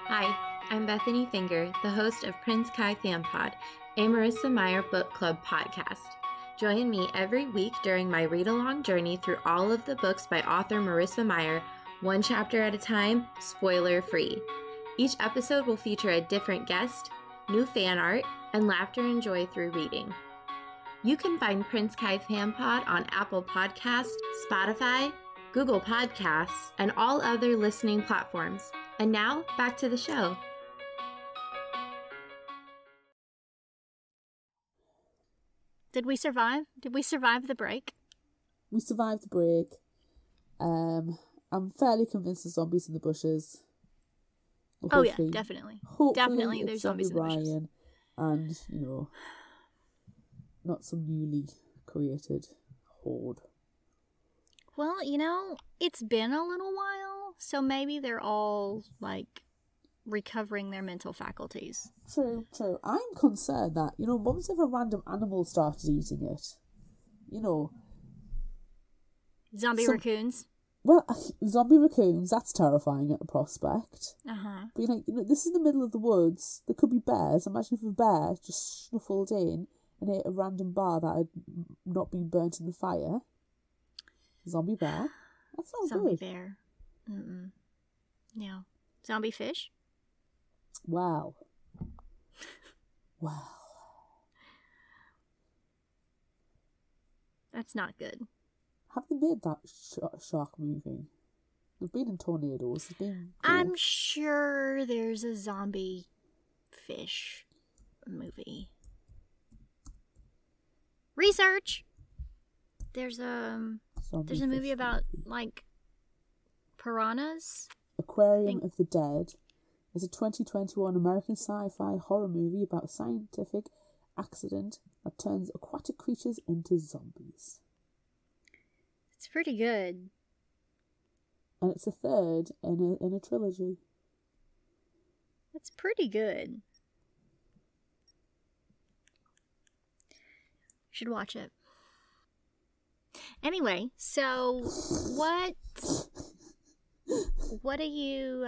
Hi, I'm Bethany Finger, the host of Prince Kai Fan Pod, a Marissa Meyer Book Club podcast. Join me every week during my read-along journey through all of the books by author Marissa Meyer, one chapter at a time, spoiler-free. Each episode will feature a different guest, new fan art, and laughter and joy through reading. You can find Prince Kai Fan Pod on Apple Podcasts, Spotify, Google Podcasts, and all other listening platforms. And now, back to the show. Did we survive? Did we survive the break? We survived the break. I'm fairly convinced there's zombies in the bushes. Oh yeah, definitely. Definitely there's zombies in the bushes. Ryan and, not some newly created horde. Well, it's been a little while, so maybe they're all, recovering their mental faculties. True. I'm concerned that, what if a random animal started eating it? Zombie raccoons? Well, zombie raccoons, that's terrifying at the prospect. Uh-huh. But, this is the middle of the woods. There could be bears. Imagine if a bear just snuffled in and ate a random bar that had not been burnt in the fire. Zombie bear? That's not Zombie good. bear. Mm-mm. No. Zombie fish? Wow. That's not good. Have they made that shark movie? They've been in tornadoes. I'm sure there's a zombie fish movie. Research! There's a movie about, piranhas. Aquarium of the Dead is a 2021 American sci-fi horror movie about a scientific accident that turns aquatic creatures into zombies. It's pretty good. And it's the third in a trilogy. It's pretty good. Should watch it. Anyway, so what are your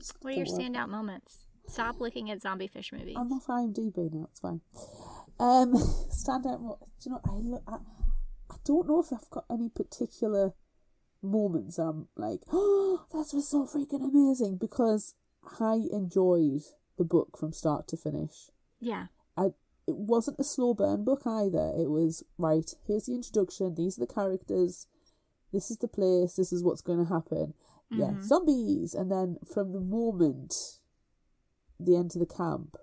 standout moments? Stop looking at zombie fish movies. I'm off IMDb now, it's fine. Standout moments. Do you know, I don't know if I've got any particular moments I'm like, oh, that was so freaking amazing, because I enjoyed the book from start to finish. Yeah. It wasn't a slow burn book either. It was, right, here's the introduction, these are the characters, this is the place, this is what's going to happen. Mm-hmm. Yeah, zombies! And then from the moment they enter the camp,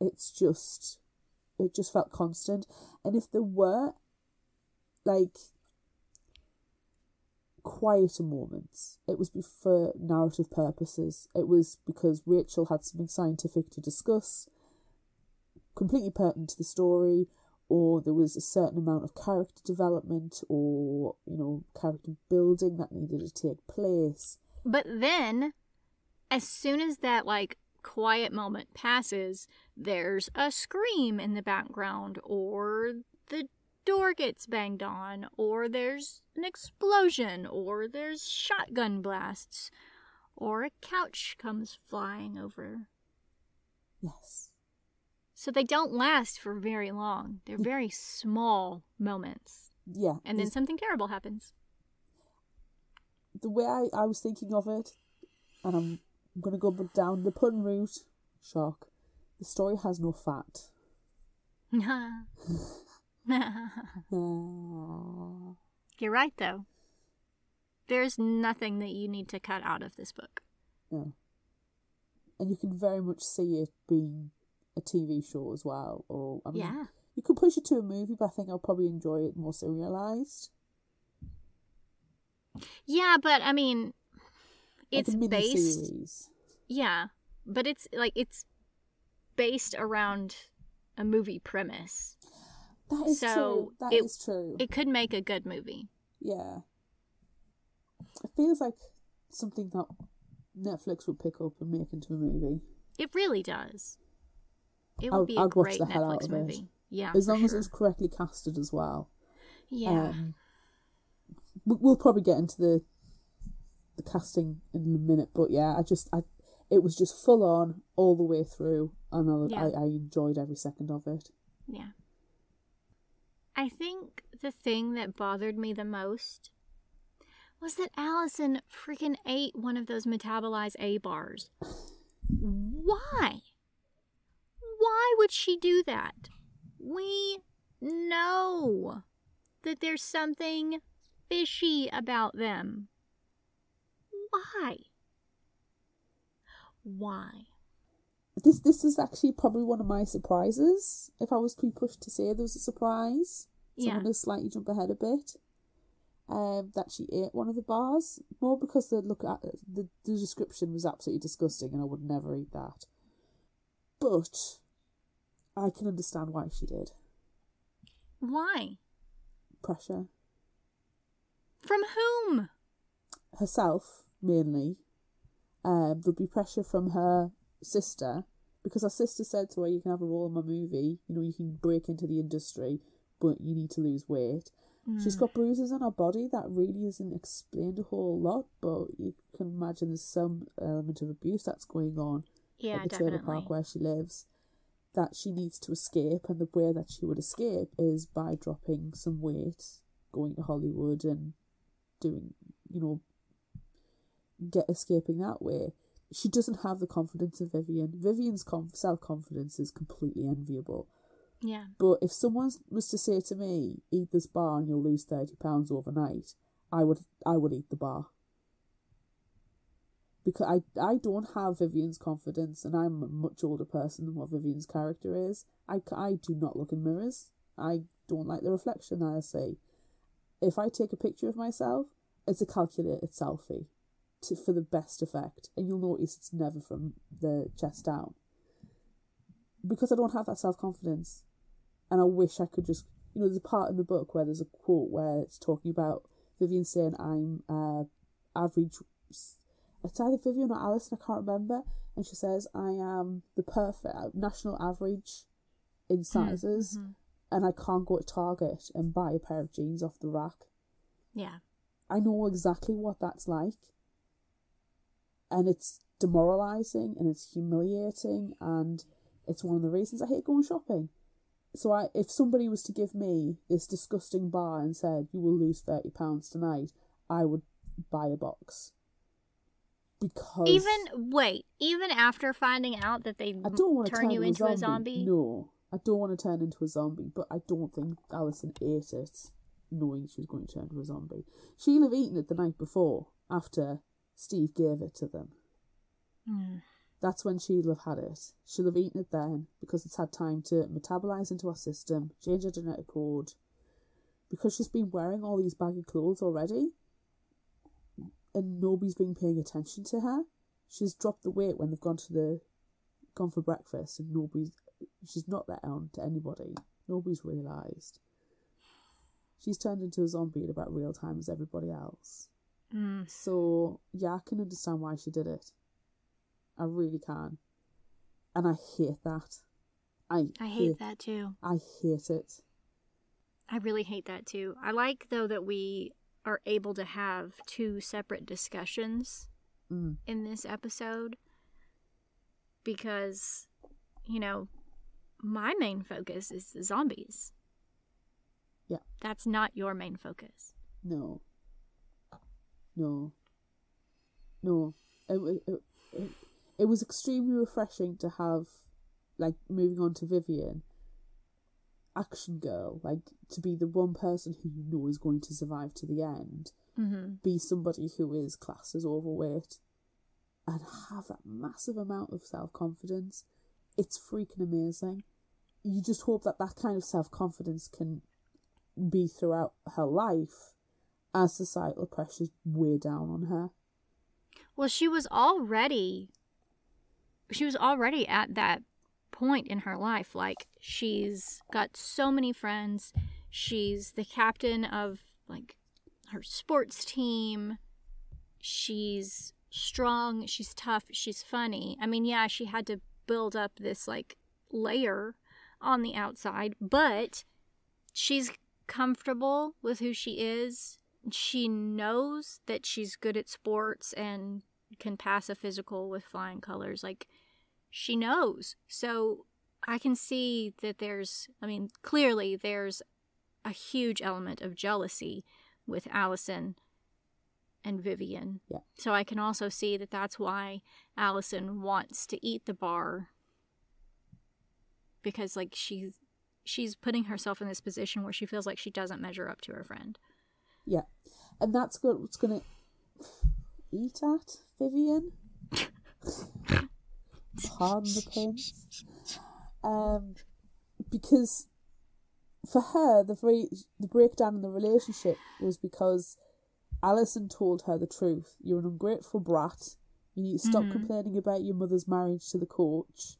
it just felt constant. And if there were, like, quieter moments, it was for narrative purposes. It was because Rachel had something scientific to discuss, completely pertinent to the story, or there was a certain amount of character development or, character building that needed to take place. But then, as soon as that, like, quiet moment passes, there's a scream in the background, or the door gets banged on, or there's an explosion, or there's shotgun blasts, or a couch comes flying over. Yes. So they don't last for very long. They're very small moments. Yeah. And then something terrible happens. The way I was thinking of it, and I'm going to go down the pun route, shock, the story has no fat. You're right, though. There's nothing that you need to cut out of this book. No. And you can very much see it being a TV show as well. Or yeah. You could push it to a movie, but I think I'll probably enjoy it more serialized. Yeah, but I mean, it's like a based. Series. Yeah, but it's based around a movie premise. That is true. That is true. It could make a good movie. Yeah. It feels like something that Netflix would pick up and make into a movie. It really does. It would be a great Netflix movie. Yeah, as long as it's correctly casted as well. Yeah. We'll probably get into the casting in a minute, but yeah, it was just full on all the way through, and I enjoyed every second of it. Yeah. I think the thing that bothered me the most was that Allison freaking ate one of those metabolized A bars. Why? Why would she do that? We know that there's something fishy about them. Why? Why? This is actually probably one of my surprises. If I was to be pushed to say there was a surprise, so I'm going to slightly jump ahead a bit. That she ate one of the bars, more because the description was absolutely disgusting, and I would never eat that. But I can understand why she did. Why? Pressure. From whom? Herself, mainly. There'll be pressure from her sister, because her sister said to her, you can have a role in my movie, you can break into the industry, but you need to lose weight. She's got bruises on her body that really isn't explained a whole lot, but you can imagine there's some element of abuse that's going on at the trailer park where she lives, that she needs to escape, and the way that she would escape is by dropping some weight, going to Hollywood and doing, escaping that way. She doesn't have the confidence of Vivian. Vivian's self-confidence is completely enviable. Yeah. But if someone was to say to me, eat this bar and you'll lose 30 pounds overnight, I would eat the bar. Because I don't have Vivian's confidence, and I'm a much older person than what Vivian's character is. I do not look in mirrors. I don't like the reflection that I see. If I take a picture of myself, it's a calculated selfie for the best effect. And you'll notice it's never from the chest down. Because I don't have that self-confidence. And I wish I could just... there's a part in the book where there's a quote where it's talking about Vivian saying, I'm average... It's either Vivian or Alison, I can't remember. And she says, I am the perfect national average in sizes. and I can't go to Target and buy a pair of jeans off the rack. Yeah. I know exactly what that's like. And it's demoralising and it's humiliating, and it's one of the reasons I hate going shopping. So if somebody was to give me this disgusting bar and said, you will lose £30 tonight, I would buy a box. Because... Even after finding out that they turn you into a zombie? No, I don't want to turn into a zombie, but I don't think Alison ate it knowing she was going to turn into a zombie. She'll have eaten it the night before, after Steve gave it to them. Mm. That's when she'll have had it. She'll have eaten it then, because it's had time to metabolise into her system, change her genetic code. Because she's been wearing all these baggy clothes already, and nobody's been paying attention to her. She's dropped the weight when they've gone for breakfast, and she's not let on to anybody. Nobody's realised. She's turned into a zombie at about real time as everybody else. Mm. So, yeah, I can understand why she did it. I really can. And I hate that. I hate that too. I hate it. I really hate that too. I like, though, that we are able to have two separate discussions in this episode. Because, my main focus is the zombies. Yeah. That's not your main focus. No. It was extremely refreshing to have, like, moving on to Vivian, action girl, like, to be the one person who you know is going to survive to the end, be somebody who is classed as overweight, and have that massive amount of self-confidence. It's freaking amazing. You just hope that kind of self-confidence can be throughout her life as societal pressures weigh down on her. Well, she was already at that point in her life. Like, she's got so many friends. She's the captain of, like, her sports team. She's strong. She's tough. She's funny. I mean, yeah, she had to build up this, like, layer on the outside, but she's comfortable with who she is. She knows that she's good at sports and can pass a physical with flying colors. Like, she knows. So I can see that clearly there's a huge element of jealousy with Allison and Vivian. Yeah. So I can also see that that's why Allison wants to eat the bar, because, like, she's putting herself in this position where she feels like she doesn't measure up to her friend. Yeah. And that's what's going to eat at Vivian. Pardon the pun. Because for her, the breakdown in the relationship was because Alison told her the truth. You're an ungrateful brat. You need to stop complaining about your mother's marriage to the coach,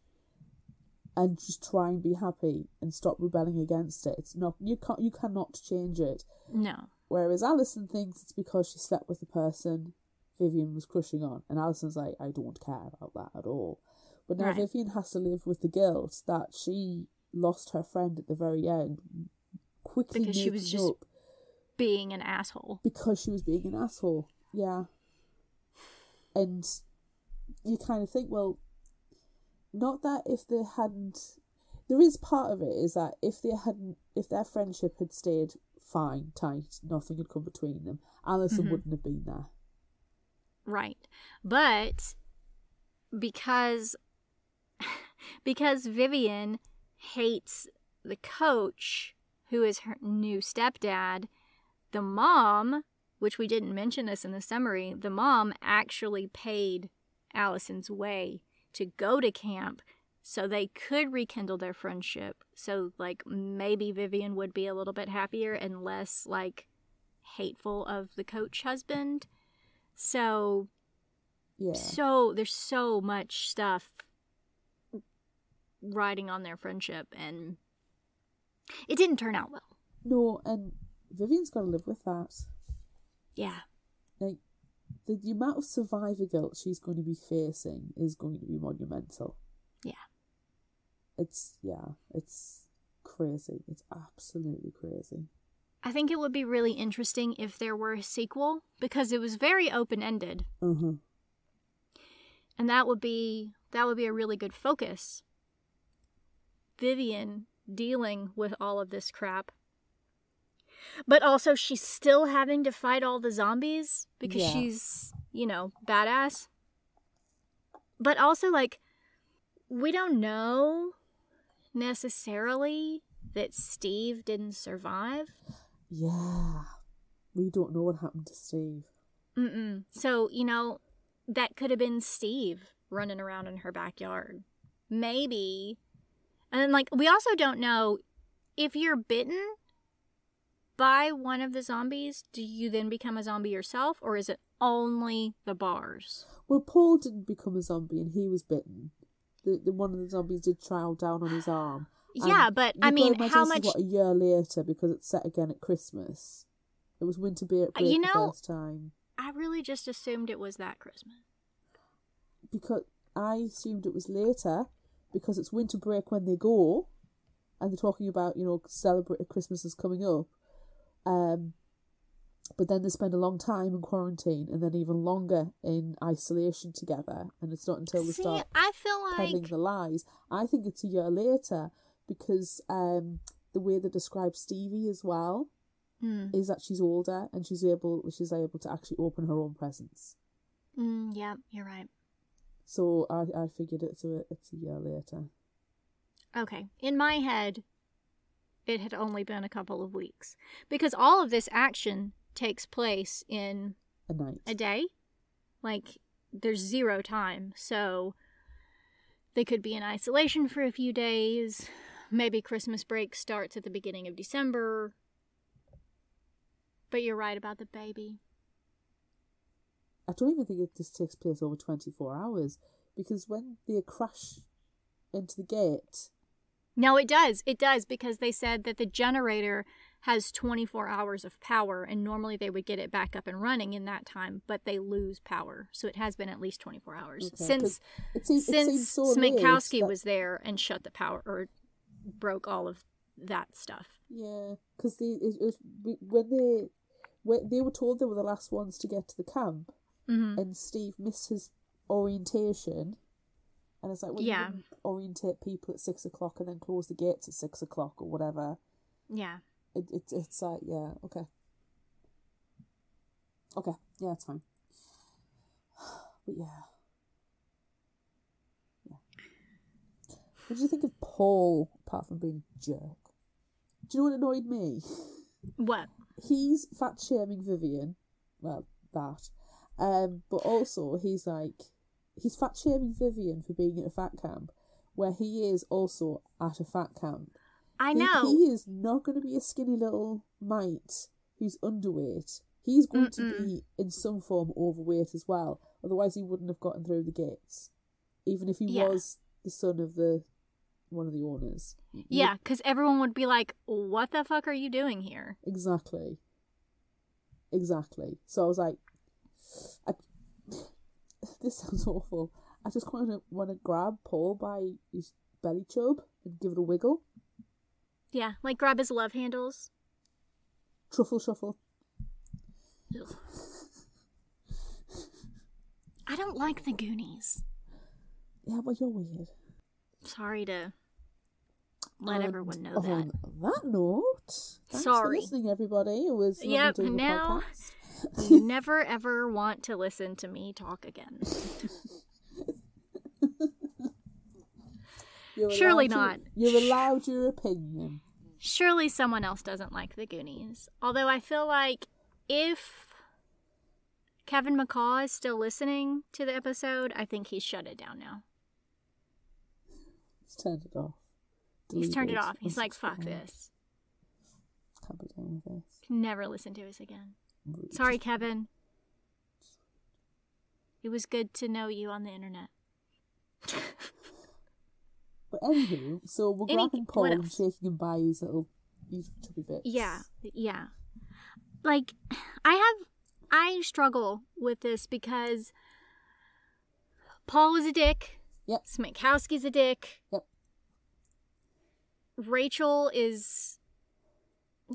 and just try and be happy and stop rebelling against it. It's not, you cannot change it. No. Whereas Alison thinks it's because she slept with the person Vivian was crushing on, and Alison's like, I don't care about that at all. But now Vivian has to live with the guilt that she lost her friend at the very end, quickly because she was just up being an asshole. Because she was being an asshole, yeah. And you kind of think, well, not that if they hadn't... There is part of it is that if their friendship had stayed fine, tight, nothing had come between them, Alison wouldn't have been there. Right. But because Vivian hates the coach, who is her new stepdad, the mom, which we didn't mention this in the summary, the mom actually paid Allison's way to go to camp so they could rekindle their friendship. So, like, maybe Vivian would be a little bit happier and less, like, hateful of the coach husband. So, yeah. So there's so much stuff riding on their friendship, and it didn't turn out well. No, and Vivian's got to live with that. Yeah. Like, the amount of survivor guilt she's going to be facing is going to be monumental. Yeah. It's crazy. It's absolutely crazy. I think it would be really interesting if there were a sequel, because it was very open-ended. Mm-hmm. And that would be a really good focus. Vivian dealing with all of this crap. But also she's still having to fight all the zombies because she's, badass. But also, like, we don't know necessarily that Steve didn't survive. Yeah. We don't know what happened to Steve. So, that could have been Steve running around in her backyard. Maybe. And then, like, we also don't know if you're bitten by one of the zombies, do you then become a zombie yourself, or is it only the bars? Well, Paul didn't become a zombie and he was bitten. The one of the zombies did chow down on his arm. Yeah, but I mean, how much? What, a year later, because it's set again at Christmas. It was winter break the first time. I really just assumed it was that Christmas. Because I assumed it was later, because it's winter break when they go, and they're talking about, celebrate Christmas is coming up. But then they spend a long time in quarantine and then even longer in isolation together, and it's not until they start peddling the lies. I think it's a year later because the way they describe Stevie as well is that she's older and she's able to actually open her own presents. Yeah, you're right. So I figured it's a year later. Okay, in my head, it had only been a couple of weeks because all of this action takes place in a day. Like, there's zero time, so they could be in isolation for a few days. Maybe Christmas break starts at the beginning of December. But you're right about the baby. I don't even think this takes place over 24 hours, because when they crash into the gate... No, it does. It does, because they said that the generator has 24 hours of power, and normally they would get it back up and running in that time, but they lose power. So it has been at least 24 hours. Okay, since so Sminkowski was there and shut the power, or broke all of that stuff. Yeah, because when they were told they were the last ones to get to the camp, and Steve missed his orientation, and it's like, well, you wouldn't orientate people at 6 o'clock and then close the gates at 6 o'clock or whatever. Yeah. It's like, yeah, okay. Okay, yeah, it's fine. But yeah. What do you think of Paul, apart from being a jerk? Do you know what annoyed me? What? He's fat-shaming Vivian. Well, that. But also, he's fat-shaming Vivian for being at a fat camp, where he is also at a fat camp. I know. He is not going to be a skinny little mite who's underweight. He's going to be in some form overweight as well. Otherwise, he wouldn't have gotten through the gates, even if he was the son of one of the owners. Yeah, because everyone would be like, "What the fuck are you doing here?" Exactly. So I was like, this sounds awful. I just want to grab Paul by his belly chub and give it a wiggle. Yeah, like grab his love handles. Truffle shuffle. Ugh. I don't like the Goonies. Yeah, well, you're weird. Sorry to let everyone know that. On that note, thanks for listening, everybody. It was lovely doing the podcast. You never ever want to listen to me talk again. Surely not. You're allowed your opinion. Surely someone else doesn't like the Goonies. Although I feel like if Kevin McCall is still listening to the episode, I think he's shut it down now. He's turned it off. He's turned it off. He's like, fuck this. Can't be done with this. Never listen to us again. Sorry, Kevin. It was good to know you on the internet. But anywho, so we're grabbing Paul and shaking him by his little chubby bits. Yeah. Like, I struggle with this because Paul was a dick. Yep. Sminkowski's a dick. Yep. Rachel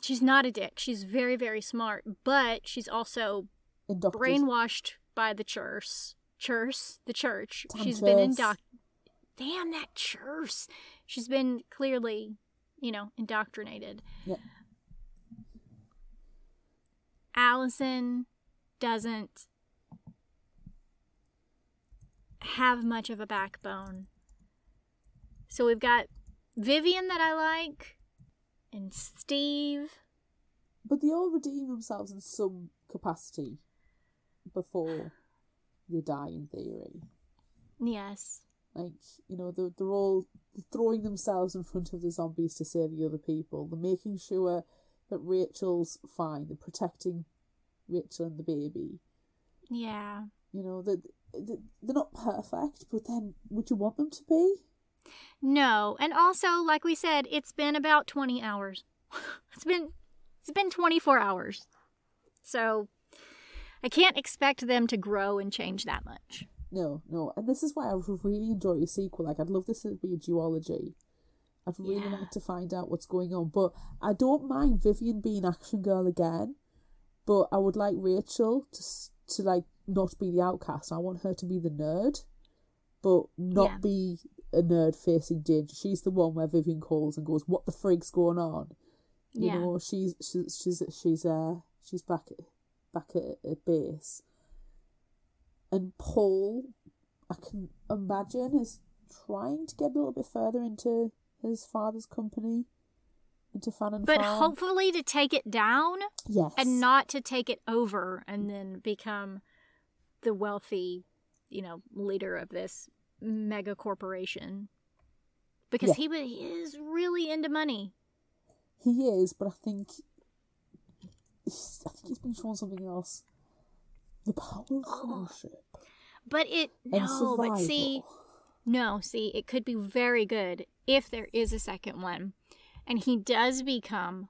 she's not a dick. She's very, very smart, but she's also Indocted. brainwashed by the church. The church. Damn She's church. been Damn that church. She's been clearly, indoctrinated. Yep. Allison doesn't have much of a backbone. So we've got Vivian that I like, and Steve. But they all redeem themselves in some capacity before they die, in theory. Yes. Like, they're all throwing themselves in front of the zombies to save the other people. They're making sure that Rachel's fine. They're protecting Rachel and the baby. Yeah. They're not perfect, but then would you want them to be? No. And also, like we said, it's been about 20 hours. It's been 24 hours. So I can't expect them to grow and change that much. No. And this is why I would really enjoy a sequel. Like, I'd love this to be a duology. I'd really like to find out what's going on. But I don't mind Vivian being action girl again. But I would like Rachel to like, not be the outcast. I want her to be the nerd. But not be a nerd facing danger. She's the one where Vivian calls and goes, "What the frig's going on?" She's back at base. And Paul, I can imagine, is trying to get a little bit further into his father's company, into Farm. But hopefully to take it down. Yes. And not to take it over and then become the wealthy, leader of this mega corporation. Because he is really into money. He is, but I think he's been shown something else. The power of friendship. But it could be very good if there is a second one. And he does become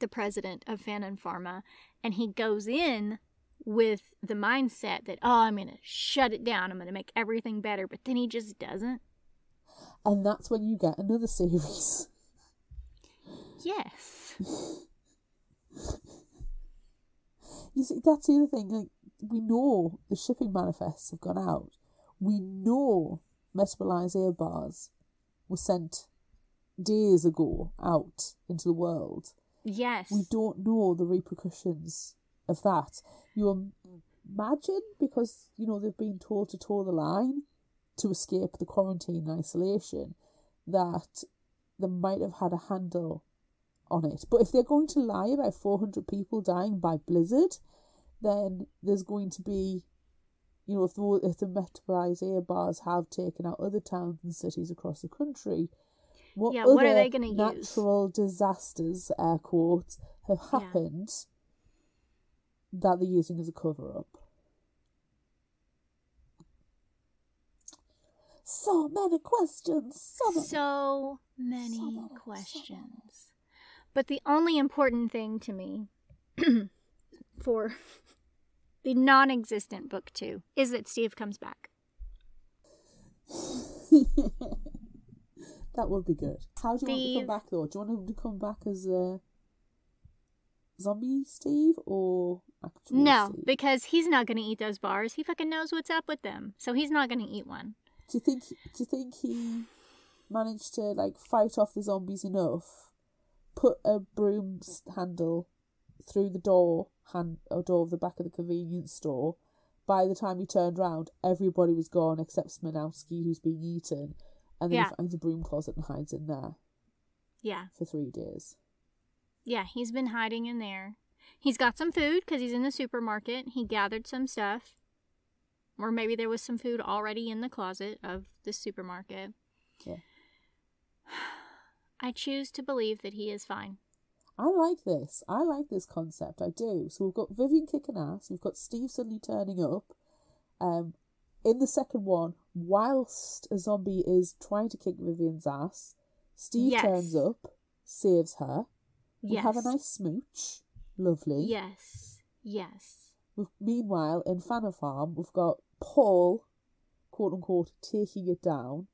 the president of Fanon Pharma, and he goes in with the mindset that, I'm going to shut it down, I'm going to make everything better, but then he just doesn't. And that's when you get another series. Yes. You see, that's the other thing. Like, we know the shipping manifests have gone out. We know metabolized air bars were sent days ago out into the world. Yes. We don't know the repercussions of that. You imagine, because, they've been told to toe the line to escape the quarantine and isolation, that they might have had a handle on it. But if they're going to lie about 400 people dying by blizzard, then there's going to be, if the metabolized air bars have taken out other towns and cities across the country, what are they going to use? Natural disasters, air quotes, have happened that they're using as a cover-up? So many questions. So many questions. But the only important thing to me for the non-existent book 2 is that Steve comes back. That would be good. How do you want him to come back, though? Do you want him to come back as a zombie Steve or actual Steve? Because he's not going to eat those bars. He fucking knows what's up with them. So he's not going to eat one. Do you think he managed to, like, fight off the zombies enough, put a broom handle through the door of the back of the convenience store? By the time he turned round, everybody was gone except Smanowski, who's being eaten, and then he finds a broom closet and hides in there. Yeah. For 3 days. Yeah, he's been hiding in there. He's got some food because he's in the supermarket. He gathered some stuff. Or maybe there was some food already in the closet of the supermarket. Yeah. I choose to believe that he is fine. I like this. I like this concept. I do. So we've got Vivian kicking ass. We've got Steve suddenly turning up. In the second one, whilst a zombie is trying to kick Vivian's ass, Steve turns up, saves her. We have a nice smooch. Lovely. Yes. Meanwhile, in Fanner Farm, we've got Paul, quote-unquote, taking it down.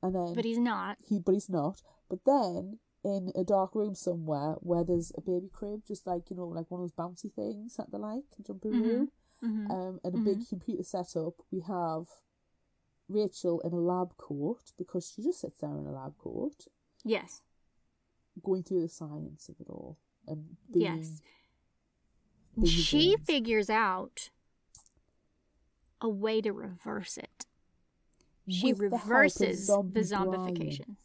And then But he's not. He's not. But then in a dark room somewhere where there's a baby crib, just like, you know, like one of those bouncy things that they like, a jumping room, and a big computer setup, we have Rachel in a lab coat, because she just sits there in a lab coat. Yes. Going through the science of it all. And being... Yes. She figures out a way to reverse it. She reverses the zombification.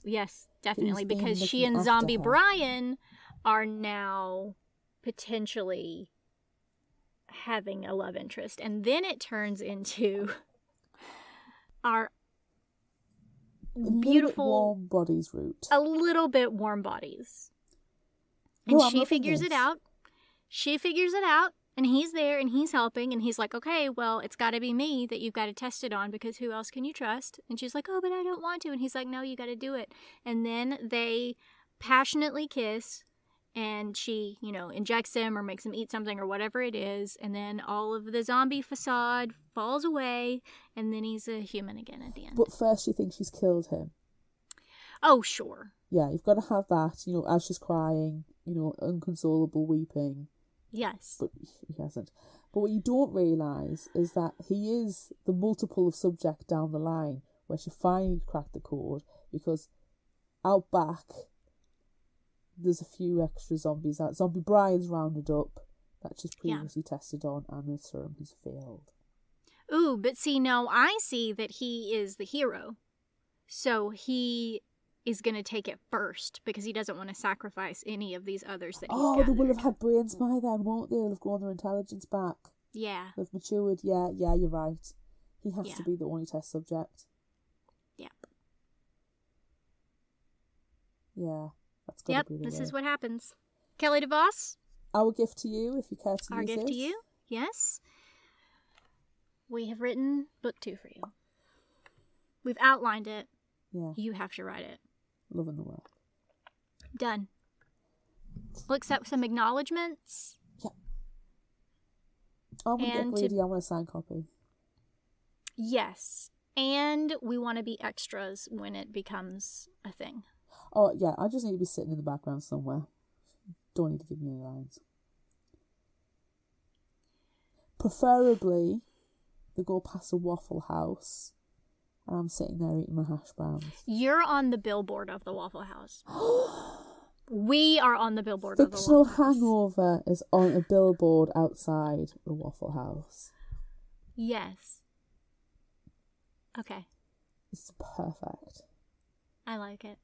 Yes, definitely, because she and Zombie Brian are now potentially having a love interest, and then it turns into our beautiful warm bodies route. A little bit warm bodies. And she figures it out. She figures it out, and he's there, and he's helping, and he's like, okay, well, it's got to be me that you've got to test it on, because who else can you trust? And she's like, oh, but I don't want to. And he's like, no, you got to do it. And then they passionately kiss, and she, you know, injects him or makes him eat something or whatever it is, and then all of the zombie facade falls away, and then he's a human again at the end. But first she thinks she's killed him. Oh, sure. Yeah, you've got to have that, you know, as she's crying, you know, inconsolable weeping. Yes. But he hasn't. But what you don't realise is that he is the multiple of subject down the line, where she finally cracked the code, because out back there's a few extra zombies that Zombie Brian's rounded up that she's previously tested on, and the serum has failed. Ooh, but see, no, I see that he is the hero. So he is going to take it first, because he doesn't want to sacrifice any of these others that he's gathered. They will have had brains by then, won't they? They'll have grown their intelligence back. Yeah. They've matured. Yeah, you're right. He has to be the only test subject. Yep. Yeah, that's got to be the this way. is what happens. Kelly DeVos? Our gift to you, if you care to use it. Our gift to you, yes. We have written book 2 for you. We've outlined it. Yeah. You have to write it. Loving the work. Done. We'll accept some acknowledgements. Yeah. I'm going to get greedy. I want a signed copy. Yes. And we want to be extras when it becomes a thing. Oh, yeah. I just need to be sitting in the background somewhere. Don't need to give me any lines. Preferably, they go past a Waffle House, and I'm sitting there eating my hash browns. You're on the billboard of the Waffle House. We are on the billboard of the Fictional Waffle House. Hangover is on a billboard outside the Waffle House. Yes. Okay. It's perfect. I like it.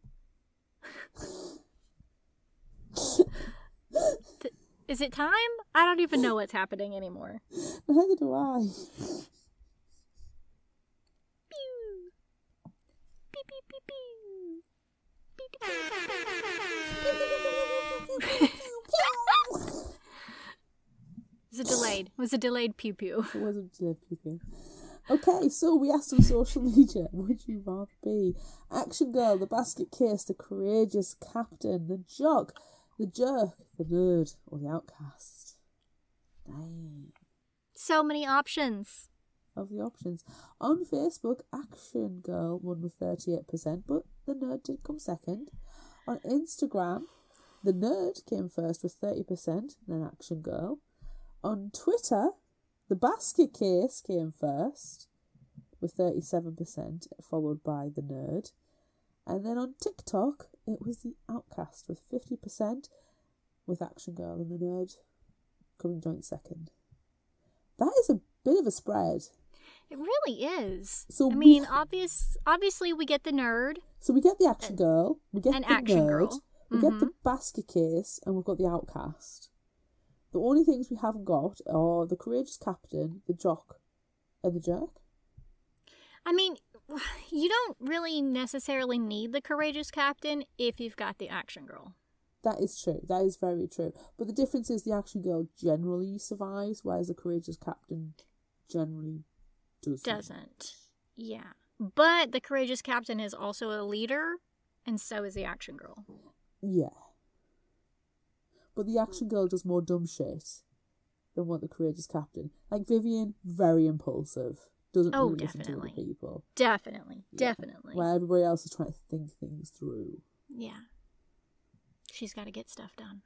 Is it time? I don't even know what's happening anymore. Neither do I. It was a delayed pew pew. It wasn't delayed pew pew. Okay, so we asked on social media, would you rather be Action Girl, the basket case, the courageous captain, the jock, the jerk, the nerd, or the outcast? Dang. So many options. Of the options. On Facebook, Action Girl won with 38%, but the nerd did come second. On Instagram, the nerd came first with 30%, then Action Girl. On Twitter, the basket case came first with 37%, followed by the nerd. And then on TikTok, it was the outcast with 50%, with Action Girl and the nerd coming joint second. That is a bit of a spread. It really is. So obviously we get the nerd. So we get the Action Girl, we get the Action nerd, Girl. we get the basket case, and we've got the outcast. The only things we haven't got are the courageous captain, the jock, and the jerk. I mean, you don't really necessarily need the courageous captain if you've got the Action Girl. That is true. That is very true. But the difference is the Action Girl generally survives, whereas the courageous captain generally doesn't. Yeah. But the courageous captain is also a leader, and so is the Action Girl. Yeah. But the Action Girl does more dumb shit than what the courageous captain. Like Vivian, very impulsive. Doesn't really listen to other people. Definitely. Where everybody else is trying to think things through. Yeah. She's got to get stuff done.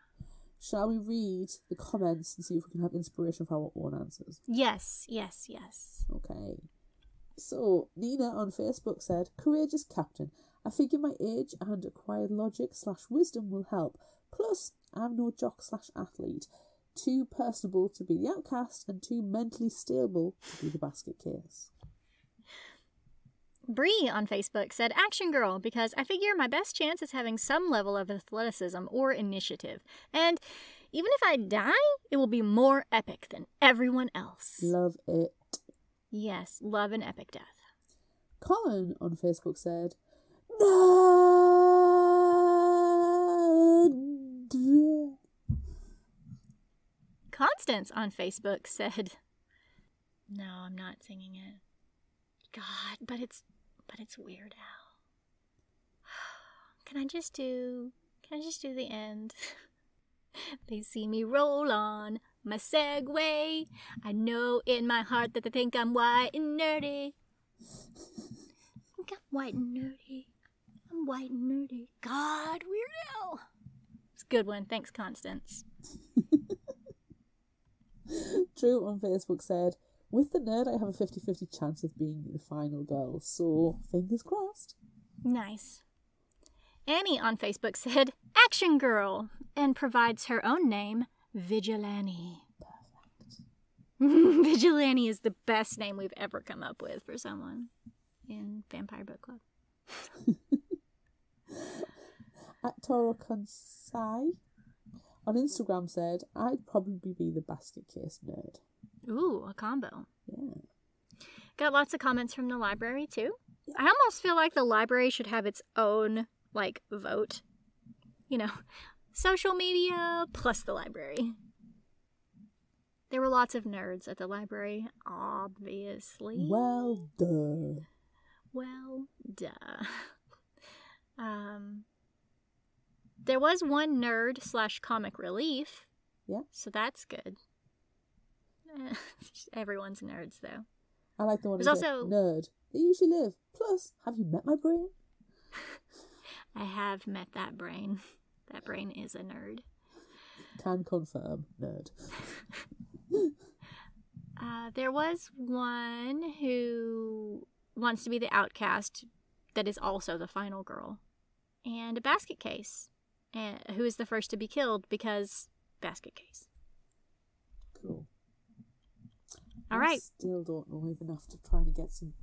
Shall we read the comments and see if we can have inspiration for our own answers? Yes. Okay. So, Nina on Facebook said, "Courageous Captain. I figure my age and acquired logic/wisdom will help. Plus, I'm no jock/athlete. Too personable to be the outcast and too mentally stable to be the basket case." Bree on Facebook said, "Action girl, because I figure my best chance is having some level of athleticism or initiative. And even if I die, it will be more epic than everyone else." Love it. Yes, love an epic death. Colin on Facebook said, "Nerd." Constance on Facebook said, "No, I'm not singing it. God, but it's Weird Al. Can I just do the end? They see me roll on my Segway. I know in my heart that they think I'm white and nerdy. I'm white and nerdy. I'm white and nerdy. God, Weird Al." It's a good one. Thanks, Constance. Drew on Facebook said, "With the nerd, I have a 50-50 chance of being the final girl, so fingers crossed." Nice. Annie on Facebook said, "Action girl," and provides her own name, Vigilante. Perfect. Vigilante is the best name we've ever come up with for someone in Vampire Book Club. At Toro Kansai on Instagram said, "I'd probably be the basket case nerd." Ooh, a combo. Yeah. Got lots of comments from the library, too. Yeah. I almost feel like the library should have its own, vote. Social media plus the library. There were lots of nerds at the library, obviously. Well, duh. There was one nerd/comic relief. Yeah. So that's good. Everyone's nerds, though. I like the one There's also nerd. They usually live. Plus, have you met my brain? I have met that brain. That brain is a nerd. Can confirm, nerd. There was one who wants to be the outcast that is also the final girl. And a basket case. Who is the first to be killed because basket case. Cool. All right. I still don't know even after trying to get some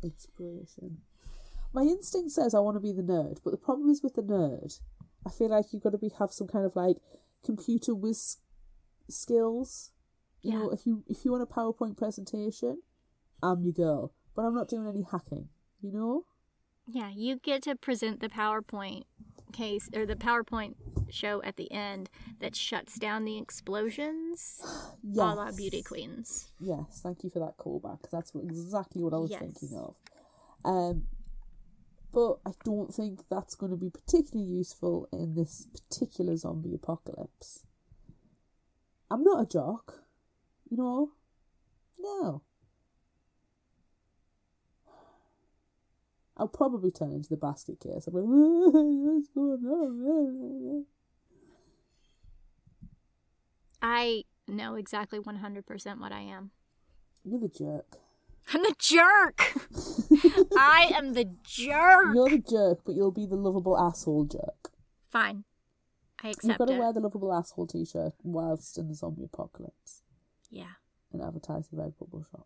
inspiration. My instinct says I want to be the nerd, but the problem is with the nerd, I feel like you've got to have some kind of computer whiz skills. You know, if you want a PowerPoint presentation, I'm your girl. But I'm not doing any hacking, you know? Yeah, you get to present the PowerPoint case or the PowerPoint show at the end that shuts down the explosions. Yes. A la Beauty Queens. Yes, thank you for that callback, because that's exactly what I was thinking of. But I don't think that's going to be particularly useful in this particular zombie apocalypse. I'm not a jock, you know? No. I'll probably turn into the basket case. I'll be like, what's going on? I know exactly 100% what I am. You're the jerk. I'm the jerk! I am the jerk! You're the jerk, but you'll be the lovable asshole jerk. Fine. I accept it. You've got to wear the lovable asshole t-shirt whilst in the zombie apocalypse. Yeah. And advertise the Red Bubble Shop.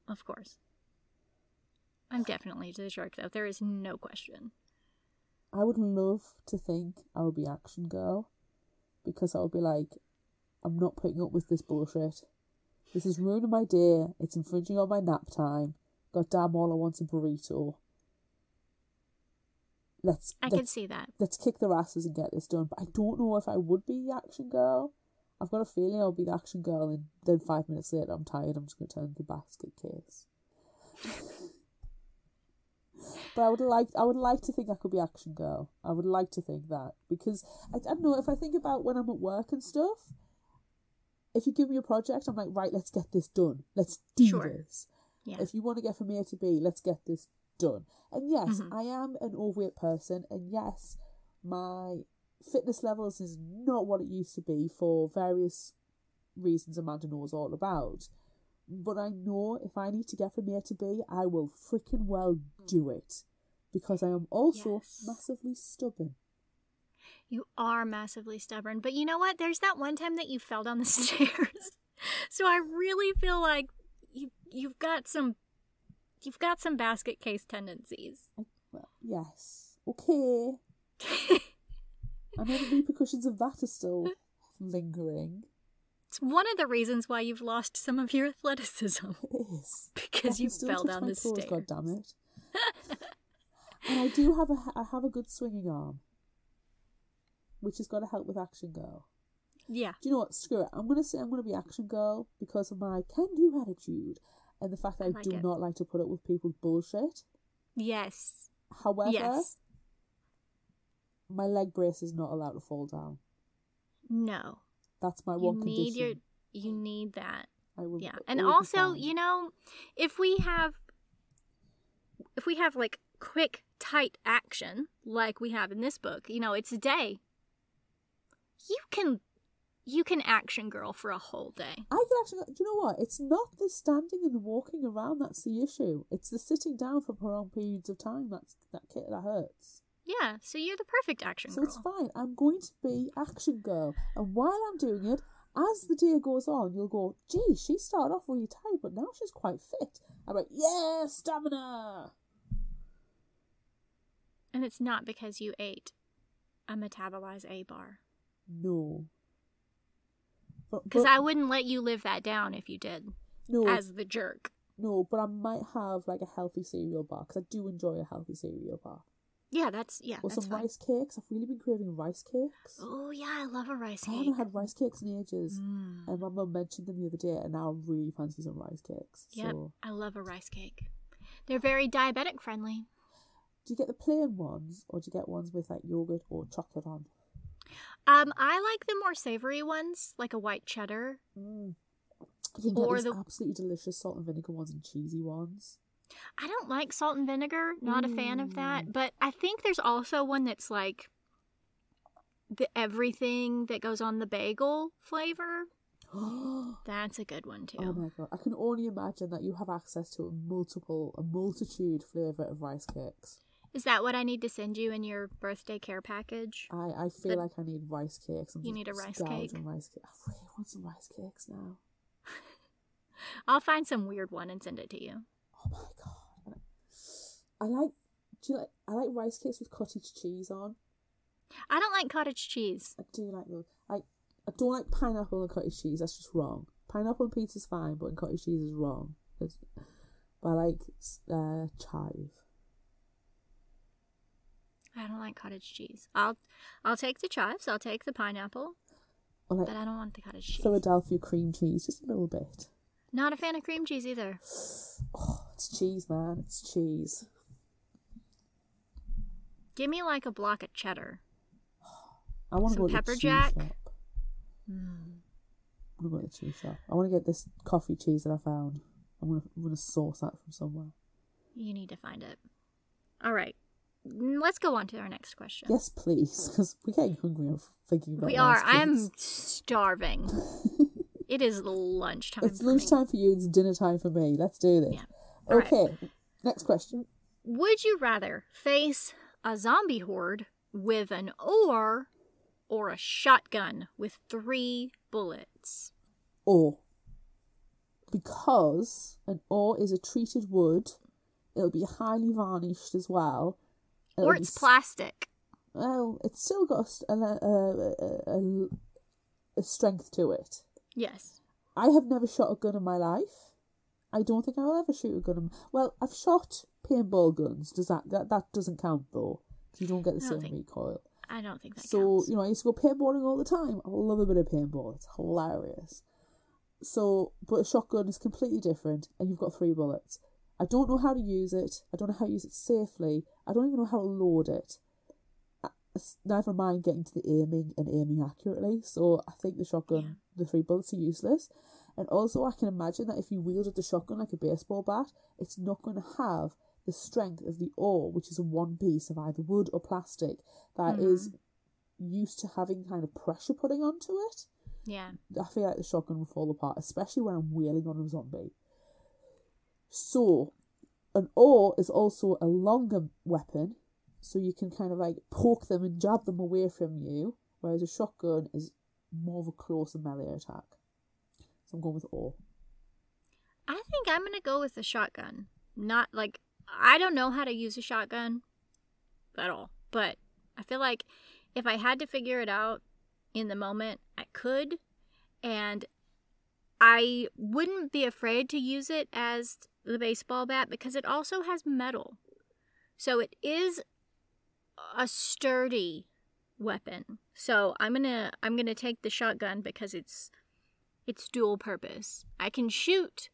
Of course. I'm definitely the jerk, though. There is no question. I would love to think I would be Action Girl, because I would be like, I'm not putting up with this bullshit. This is ruining my day. It's infringing on my nap time. God damn, all I want's a burrito. I can see that. Let's kick their asses and get this done. But I don't know if I would be the Action Girl. I've got a feeling I'll be the Action Girl, and then 5 minutes later I'm tired. I'm just going to turn to the basket case. But I would like to think I could be Action Girl. I would like to think that, because I don't know, if I think about when I'm at work and stuff, if you give me a project, I'm like, right, let's get this done. Let's do this. Yeah. If you want to get from A to B, let's get this done. And yes, I am an overweight person, and yes, my fitness levels is not what it used to be for various reasons Amanda knows all about. But I know if I need to get from A to B, I will freaking well do it. Because I am also massively stubborn. You are massively stubborn. But you know what? There's that one time that you fell down the stairs. So I really feel like you've got some basket case tendencies. Well, yes. Okay. I know the repercussions of that are still lingering. It's one of the reasons why you've lost some of your athleticism. It is. Because you fell down the stairs. God damn it. And I do have a good swinging arm, which has got to help with Action Girl. Yeah. Do you know what? Screw it. I'm going to say I'm going to be Action Girl because of my can-do attitude and the fact that I do not like to put up with people's bullshit. Yes. However, my leg brace is not allowed to fall down. No. That's my one condition. You need that. I will. Yeah. And also, you know, if we have like quick, tight action like we have in this book, you know, it's a day. You can Action Girl for a whole day. I can actually. Do you know what? It's not the standing and the walking around that's the issue. It's the sitting down for prolonged periods of time that hurts. Yeah, so you're the perfect Action Girl. So it's fine. I'm going to be Action Girl, and while I'm doing it, as the day goes on, you'll go, "Gee, she started off really tight, but now she's quite fit." I'm like, "Yeah, stamina." And it's not because you ate a metabolized A bar. No. Because I wouldn't let you live that down if you did. No. As the jerk. No, but I might have like a healthy cereal bar, because I do enjoy a healthy cereal bar. Yeah, that's or some rice cakes. I've really been craving rice cakes. Oh, yeah, I love a rice cake. I haven't had rice cakes in ages. And my mum mentioned them the other day, and now I really fancy some rice cakes. Yep, so. I love a rice cake. They're very diabetic friendly. Do you get the plain ones, or do you get ones with like yogurt or chocolate on? I like the more savory ones, like a white cheddar. You can get these absolutely delicious salt and vinegar ones and cheesy ones. I don't like salt and vinegar, not a fan of that. But I think there's also one that's like the everything that goes on the bagel flavor. That's a good one too. Oh my god. I can only imagine that you have access to a multitude flavour of rice cakes. Is that what I need to send you in your birthday care package? I feel like I need rice cakes. You need a rice cake? I really want some rice cakes now. I'll find some weird one and send it to you. Oh my god. I like rice cakes with cottage cheese on. I don't like cottage cheese. I do like those. I don't like pineapple and cottage cheese. That's just wrong. Pineapple and pizza's fine, but cottage cheese is wrong. But I like chive. I don't like cottage cheese. I'll take the chives. I'll take the pineapple. Like but I don't want the cottage cheese. Philadelphia cream cheese, just a little bit. Not a fan of cream cheese either. Oh, it's cheese, man. It's cheese. Give me like a block of cheddar. I want to go to pepper the cheese jack. shop. I'm going to go to the cheese shop. I want to get this coffee cheese that I found. I'm going to source that from somewhere. You need to find it. All right. Let's go on to our next question. Yes, please, because we're getting hungry and thinking about We are. I'm starving. It is lunchtime. It's lunchtime for you. It's dinner time for me. Let's do this. Yeah. Okay. Right. Next question. Would you rather face a zombie horde with an oar or a shotgun with 3 bullets? Oar. Because an oar is a treated wood. It'll be highly varnished as well. Or it's plastic. Well, it's still got a strength to it. Yes. I have never shot a gun in my life. I don't think I will ever shoot a gun. Well, I've shot paintball guns. That doesn't count though? You don't get the same recoil. I don't think that counts. So, you know, I used to go paintballing all the time. I love a bit of paintball. It's hilarious. So, but a shotgun is completely different, and you've got 3 bullets. I don't know how to use it. I don't know how to use it safely. I don't even know how to load it. Never mind getting to the aiming accurately. So I think the shotgun, the 3 bullets are useless. And also I can imagine that if you wielded the shotgun like a baseball bat, it's not going to have the strength of the oar, which is a one piece of either wood or plastic that is used to having kind of pressure putting onto it. Yeah. I feel like the shotgun would fall apart, especially when I'm wheeling on a zombie. So, an oar is also a longer weapon, so you can kind of like poke them and jab them away from you, whereas a shotgun is more of a close and melee attack. So I'm going with oar. I think I'm going to go with the shotgun. Not like, I don't know how to use a shotgun at all, but I feel like if I had to figure it out in the moment, I could, and I wouldn't be afraid to use it as the baseball bat because it also has metal. So it is a sturdy weapon. So I'm going to take the shotgun because it's dual purpose. I can shoot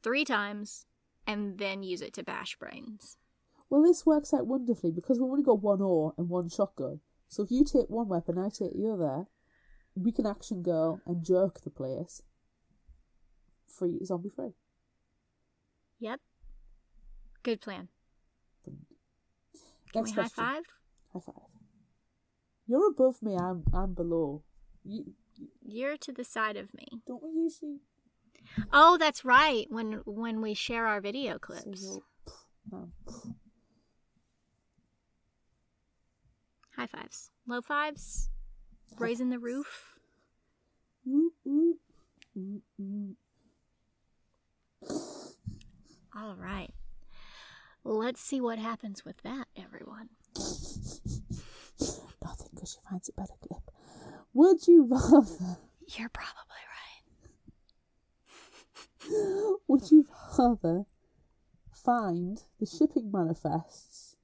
3 times and then use it to bash brains. Well, this works out wonderfully because we've only got one oar and one shotgun. So if you take one weapon, I take the other, we can action girl and jerk the place. Zombie free. Yep. Good plan. Next Can we question. high five? High five. You're above me, I'm below. You're to the side of me. Don't we usually? Oh, that's right. When we share our video clips. So no. High fives. Low fives. Raising the roof. Ooh, ooh, ooh, ooh. All right. Let's see what happens with that, everyone. Nothing, because she finds a better clip. Would you rather? You're probably right. Would you rather find the shipping manifests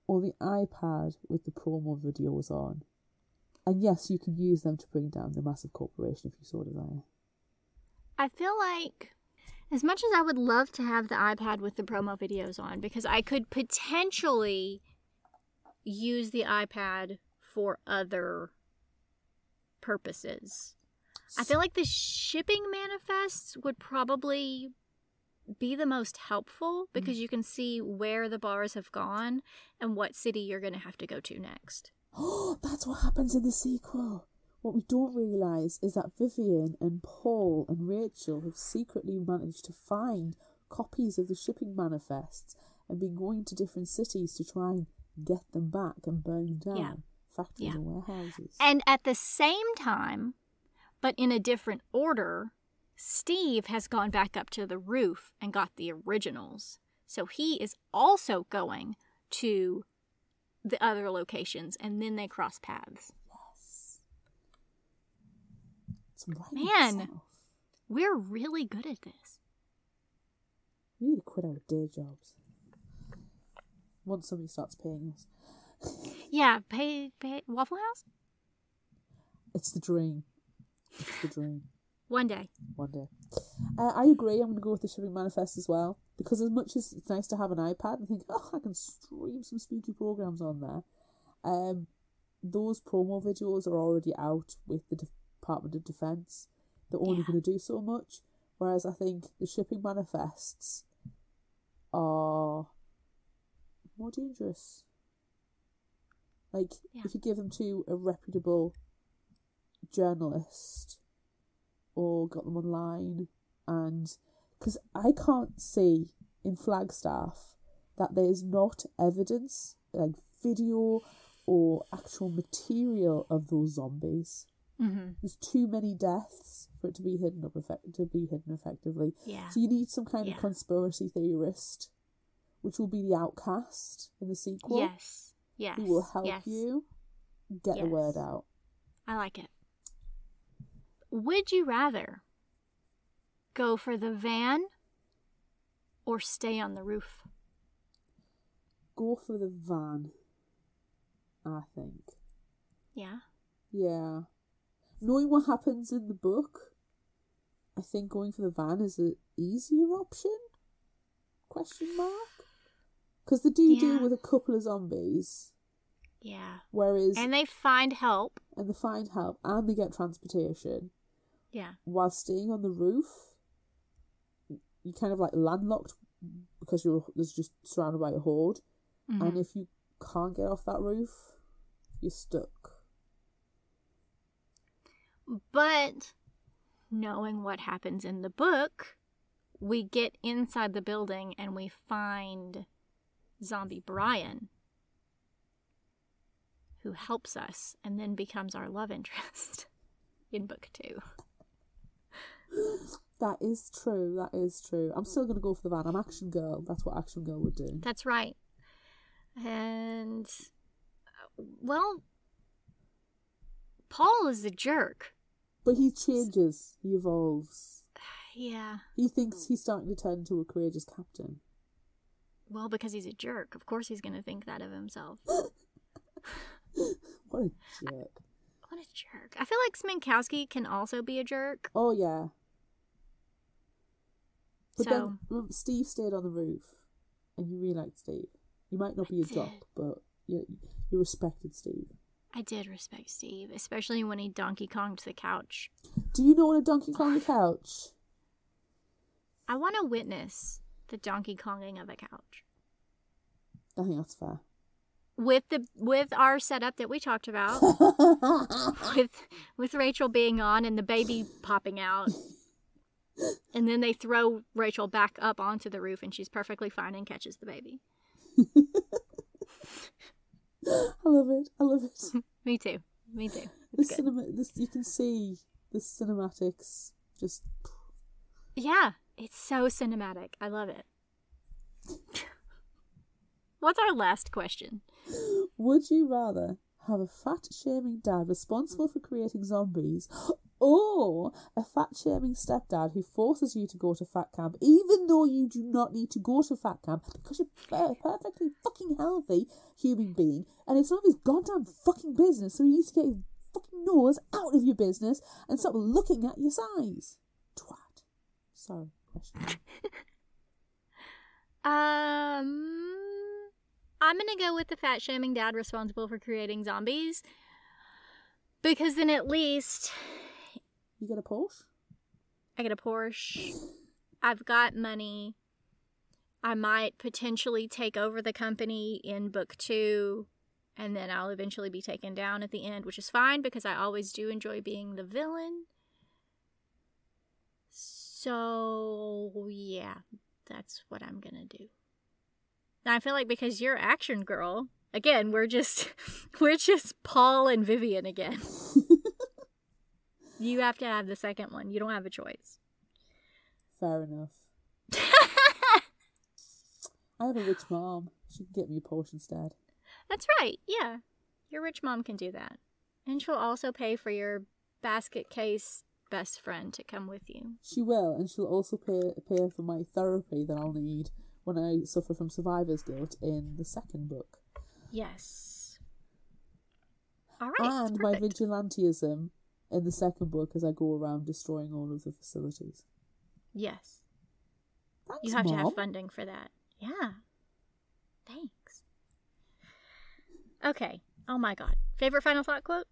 or the iPad with the promo videos on? And yes, you can use them to bring down the massive corporation if you so desire. I feel like, as much as I would love to have the iPad with the promo videos on, because I could potentially use the iPad for other purposes. I feel like the shipping manifests would probably be the most helpful because you can see where the bars have gone and what city you're going to have to go to next. Oh, that's what happens in the sequel. What we don't realise is that Vivian and Paul and Rachel have secretly managed to find copies of the shipping manifests and been going to different cities to try and get them back and burn down factories and warehouses. And at the same time, but in a different order, Steve has gone back up to the roof and got the originals. So he is also going to the other locations, and then they cross paths. Yes. It's right. Man, we're really good at this. We need to quit our day jobs once somebody starts paying us. Yeah, pay Waffle House? It's the dream. It's the dream. One day. One day. I agree. I'm going to go with the shipping manifest as well. Because as much as it's nice to have an iPad and think, oh, I can stream some spooky programs on there. Those promo videos are already out with the Department of Defense. They're only going to do so much. Whereas I think the shipping manifests are more dangerous. Like, if you give them to a reputable journalist or got them online, and because I can't see in Flagstaff that there's not evidence, like video or actual material of those zombies. Mm-hmm. There's too many deaths for it to be hidden effectively. Yeah. So you need some kind of conspiracy theorist, which will be the outcast in the sequel. Yes. Yes. Who will help you get the word out. I like it. Would you rather go for the van or stay on the roof? Go for the van, I think. Yeah? Yeah. Knowing what happens in the book, I think going for the van is an easier option? Question mark? Because they do deal with a couple of zombies. Yeah. Whereas... And they find help. And they find help, and they get transportation. Yeah. while staying on the roof, you kind of like landlocked because there's just surrounded by a horde. Mm-hmm. And if you can't get off that roof, you're stuck. But knowing what happens in the book, we get inside the building and we find Zombie Brian, who helps us and then becomes our love interest in book 2. That is true. That is true. I'm still going to go for the van. I'm Action Girl. That's what Action Girl would do. That's right. And, well, Paul is a jerk. But he changes. He evolves. Yeah. He thinks he's starting to turn into a courageous captain. Well, because he's a jerk. Of course he's going to think that of himself. What a jerk. What a jerk. I feel like Sminkowski can also be a jerk. Oh, yeah. But So, then Steve stayed on the roof. And you really liked Steve. You might not be a jock, but you respected Steve. I did respect Steve, especially when he Donkey Konged the couch. Do you know what a Donkey Kong couch? I want to witness the Donkey Konging of a couch. I think that's fair. With our setup that we talked about, with Rachel being on and the baby popping out, and then they throw Rachel back up onto the roof and she's perfectly fine and catches the baby. I love it. I love it. Me too. The you can see the cinematics just. Yeah, it's so cinematic. I love it. What's our last question? Would you rather have a fat-shaming dad responsible for creating zombies, or a fat-shaming stepdad who forces you to go to fat camp even though you do not need to go to fat camp because you're a perfectly fucking healthy human being and it's none of his goddamn fucking business, so he needs to get his fucking nose out of your business and stop looking at your size? Twat. Sorry, question. I'm gonna go with the fat shaming dad responsible for creating zombies, because then at least you get a Porsche. I get a Porsche. I've got money. I might potentially take over the company in book 2, and then I'll eventually be taken down at the end, which is fine because I always do enjoy being the villain. So yeah, that's what I'm gonna do. I feel like because you're Action Girl, again, we're just Paul and Vivian again. You have to have the second one. You don't have a choice. Fair enough. I have a rich mom. She can get me a Porsche instead. That's right. Yeah. Your rich mom can do that. And she'll also pay for your basket case best friend to come with you. She will, and she'll also pay for my therapy that I'll need when I suffer from survivor's guilt in the second book. Yes. All right. And my vigilantism in the second book as I go around destroying all of the facilities. Yes. Thanks, you have Mom. to have funding for that. Yeah. Thanks. Okay. Oh my God. Favorite final thought quote?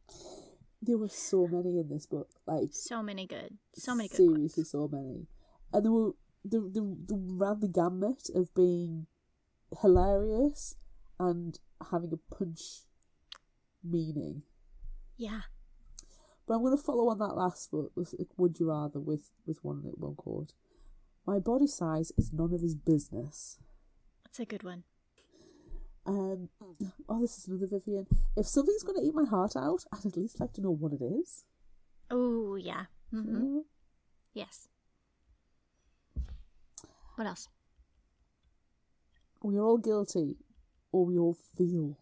There were so many in this book. So many good quotes. Seriously, so many. And they ran the gamut of being hilarious and having a punch meaning. Yeah. But I'm going to follow on that last book, Would You Rather, with one quote. My body size is none of his business. That's a good one. This is another Vivian. If something's going to eat my heart out, I'd at least like to know what it is. Oh, yeah. Mm-hmm. Yes. What else? We are all guilty, or we all feel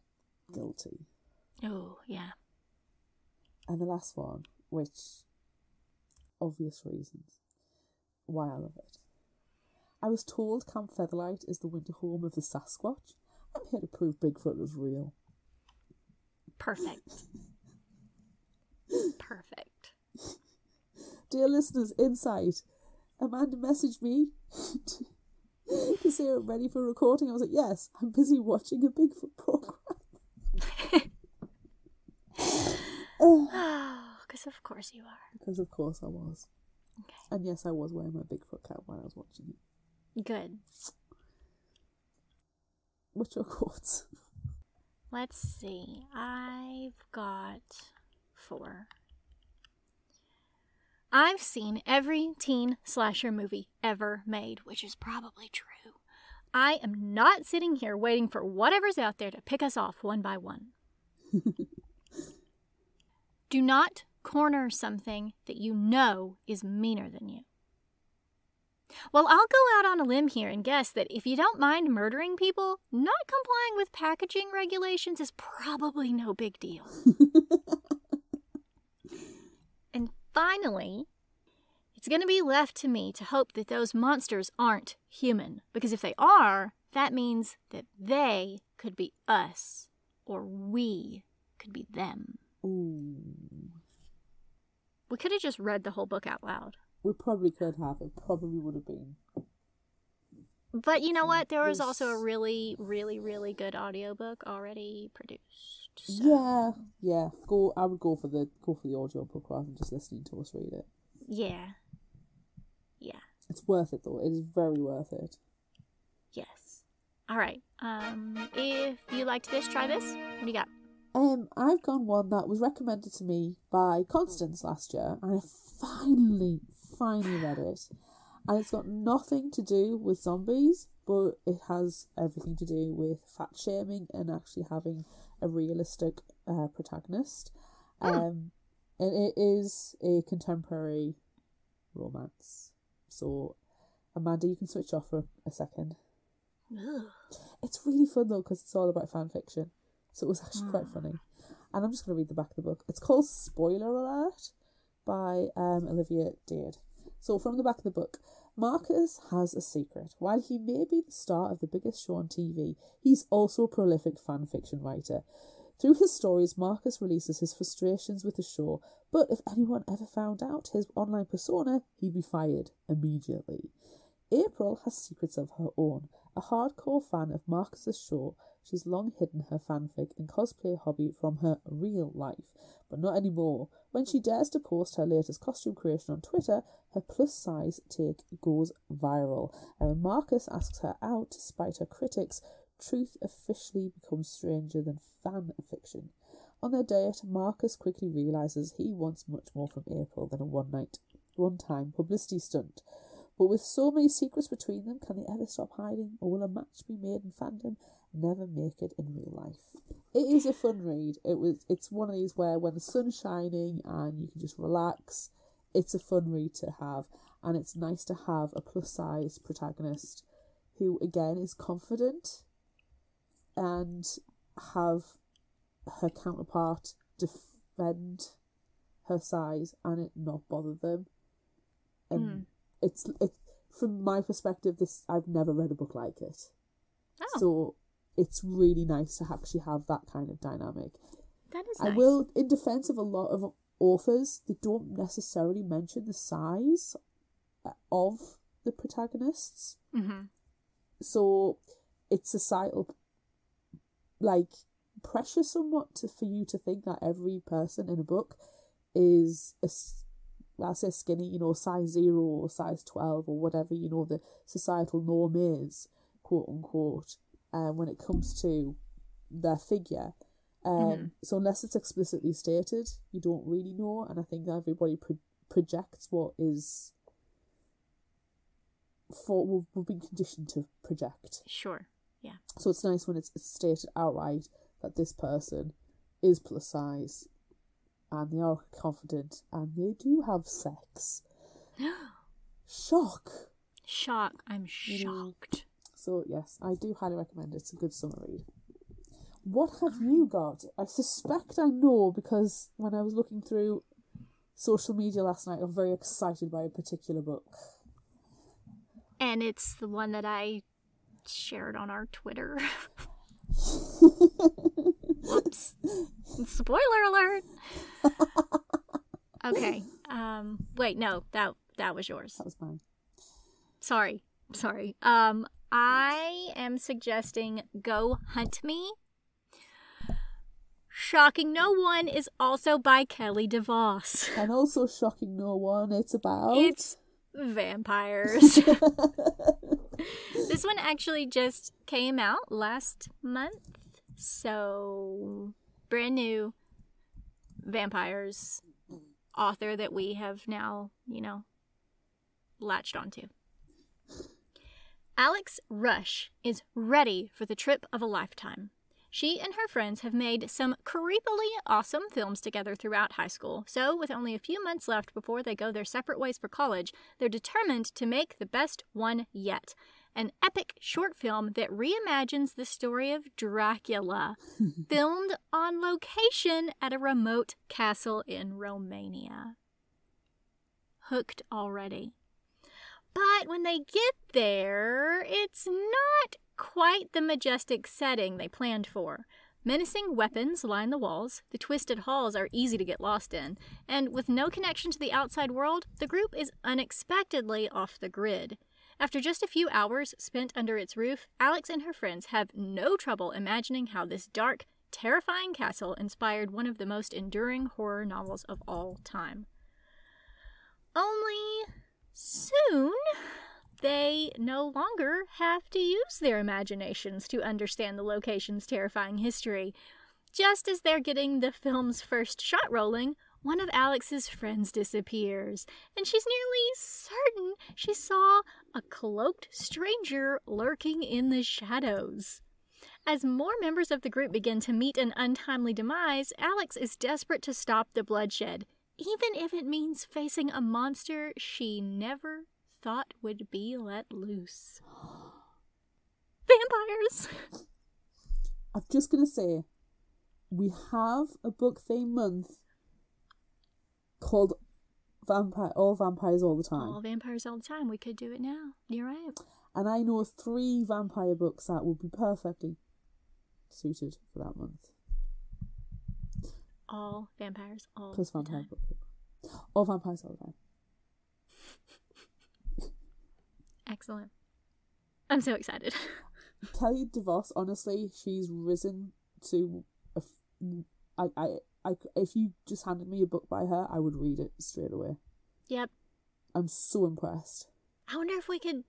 guilty. Oh, yeah. And the last one, which, obvious reasons, why I love it. I was told Camp Featherlight is the winter home of the Sasquatch. I'm here to prove Bigfoot is real. Perfect. Perfect. Dear listeners, insight. Amanda messaged me to say I'm ready for recording. I was like, yes, I'm busy watching a Bigfoot program. Oh, because of course you are. Because of course I was. Okay. And yes, I was wearing my Bigfoot cap while I was watching it. Good. What's your quotes? Let's see. I've got 4. I've seen every teen slasher movie ever made, which is probably true. I am not sitting here waiting for whatever's out there to pick us off one by one. Do not corner something that you know is meaner than you. Well, I'll go out on a limb here and guess that if you don't mind murdering people, not complying with packaging regulations is probably no big deal. And finally, it's going to be left to me to hope that those monsters aren't human, because if they are, that means that they could be us, or we could be them. Ooh. We could have just read the whole book out loud. We probably could have. It probably would have been. But you know what? There was also a really, really, really good audiobook already produced. So. Yeah. I would go for the audiobook rather than just listening to us read it. Yeah. It's worth it though. It is very worth it. Yes. All right. If you liked this, try this. What do you got? I've gone one that was recommended to me by Constance last year, and I finally read it. And it's got nothing to do with zombies, but it has everything to do with fat shaming and actually having a realistic protagonist. And it is a contemporary romance. So, Amanda, you can switch off for a second. Ugh. It's really fun though, because it's all about fan fiction. So it was actually quite funny. And I'm just going to read the back of the book. It's called Spoiler Alert by Olivia Dade. So from the back of the book, Marcus has a secret. While he may be the star of the biggest show on TV, he's also a prolific fan fiction writer. Through his stories, Marcus releases his frustrations with the show, but if anyone ever found out his online persona, he'd be fired immediately. April has secrets of her own. A hardcore fan of Marcus's show, she's long hidden her fanfic and cosplay hobby from her real life, but not anymore. When she dares to post her latest costume creation on Twitter, her plus-size take goes viral. And when Marcus asks her out to spite her critics, truth officially becomes stranger than fan fiction. On their date, Marcus quickly realises he wants much more from April than a one-time publicity stunt. But with so many secrets between them, can they ever stop hiding, or will a match be made in fandom and never make it in real life? It is a fun read. It's one of these where when the sun's shining and you can just relax, it's a fun read to have, and it's nice to have a plus-size protagonist who, again, is confident and have her counterpart defend her size and it not bother them. And it's from my perspective, I've never read a book like it. Oh. So it's really nice to actually have that kind of dynamic. That is nice. I will, in defense of a lot of authors, they don't necessarily mention the size of the protagonists. Mm-hmm. So it's societal, pressure somewhat for you to think that every person in a book is I'll say skinny, size 0 or size 12 or whatever, the societal norm is, quote unquote, when it comes to their figure. So unless it's explicitly stated, you don't really know, and I think that everybody projects what is we've been conditioned to project. Sure, yeah. So it's nice when it's stated outright that this person is plus size, and they are confident, and they do have sex. Shock! I'm shocked. So yes, I do highly recommend it. It's a good summer read. What have you got? I suspect I know, because when I was looking through social media last night, I was very excited by a particular book. And it's the one that I shared on our Twitter. Whoops. Spoiler alert. Okay. Wait, no, that was yours. That was mine. Sorry. I am suggesting Go Hunt Me. shocking no one, is also by Kelly DeVos. And also shocking no one, it's about... It's vampires. This one actually just came out last month. So, brand new vampires author that we have now, latched onto. Alex Rush is ready for the trip of a lifetime. She and her friends have made some creepily awesome films together throughout high school, so with only a few months left before they go their separate ways for college, they're determined to make the best one yet. An epic short film that reimagines the story of Dracula, filmed on location at a remote castle in Romania. Hooked already. But when they get there, it's not quite the majestic setting they planned for. Menacing weapons line the walls, the twisted halls are easy to get lost in, and with no connection to the outside world, the group is unexpectedly off the grid. After just a few hours spent under its roof, Alex and her friends have no trouble imagining how this dark, terrifying castle inspired one of the most enduring horror novels of all time. Only soon, they no longer have to use their imaginations to understand the location's terrifying history. Just as they're getting the film's first shot rolling, one of Alex's friends disappears, and she's nearly certain she saw a cloaked stranger lurking in the shadows. As more members of the group begin to meet an untimely demise, Alex is desperate to stop the bloodshed, even if it means facing a monster she never thought would be let loose. Vampires! I'm just going to say, we have a book theme month called All Vampires All the Time. All Vampires All the Time. We could do it now. You're right. And I know 3 vampire books that would be perfectly suited for that month. All vampires all Plus the vampire time. book. All vampires all the time. Excellent. I'm so excited. Kelly DeVos, honestly, she's risen to if you just handed me a book by her, I would read it straight away. Yep. I'm so impressed. I wonder if we could...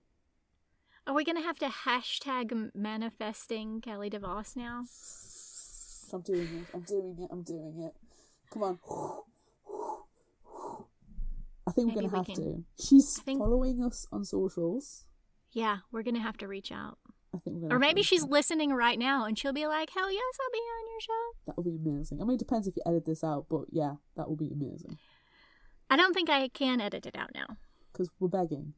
Are we going to have to hashtag manifesting Kelly DeVos now? I'm doing it. Come on. I think we're going to have to. She's following us on socials. Yeah, we're going to have to reach out. I think we're gonna or maybe she's listening right now and she'll be like, hell yes, I'll be on your show. That would be amazing. I mean, it depends if you edit this out, but yeah, that would be amazing. I don't think I can edit it out now. Because we're begging.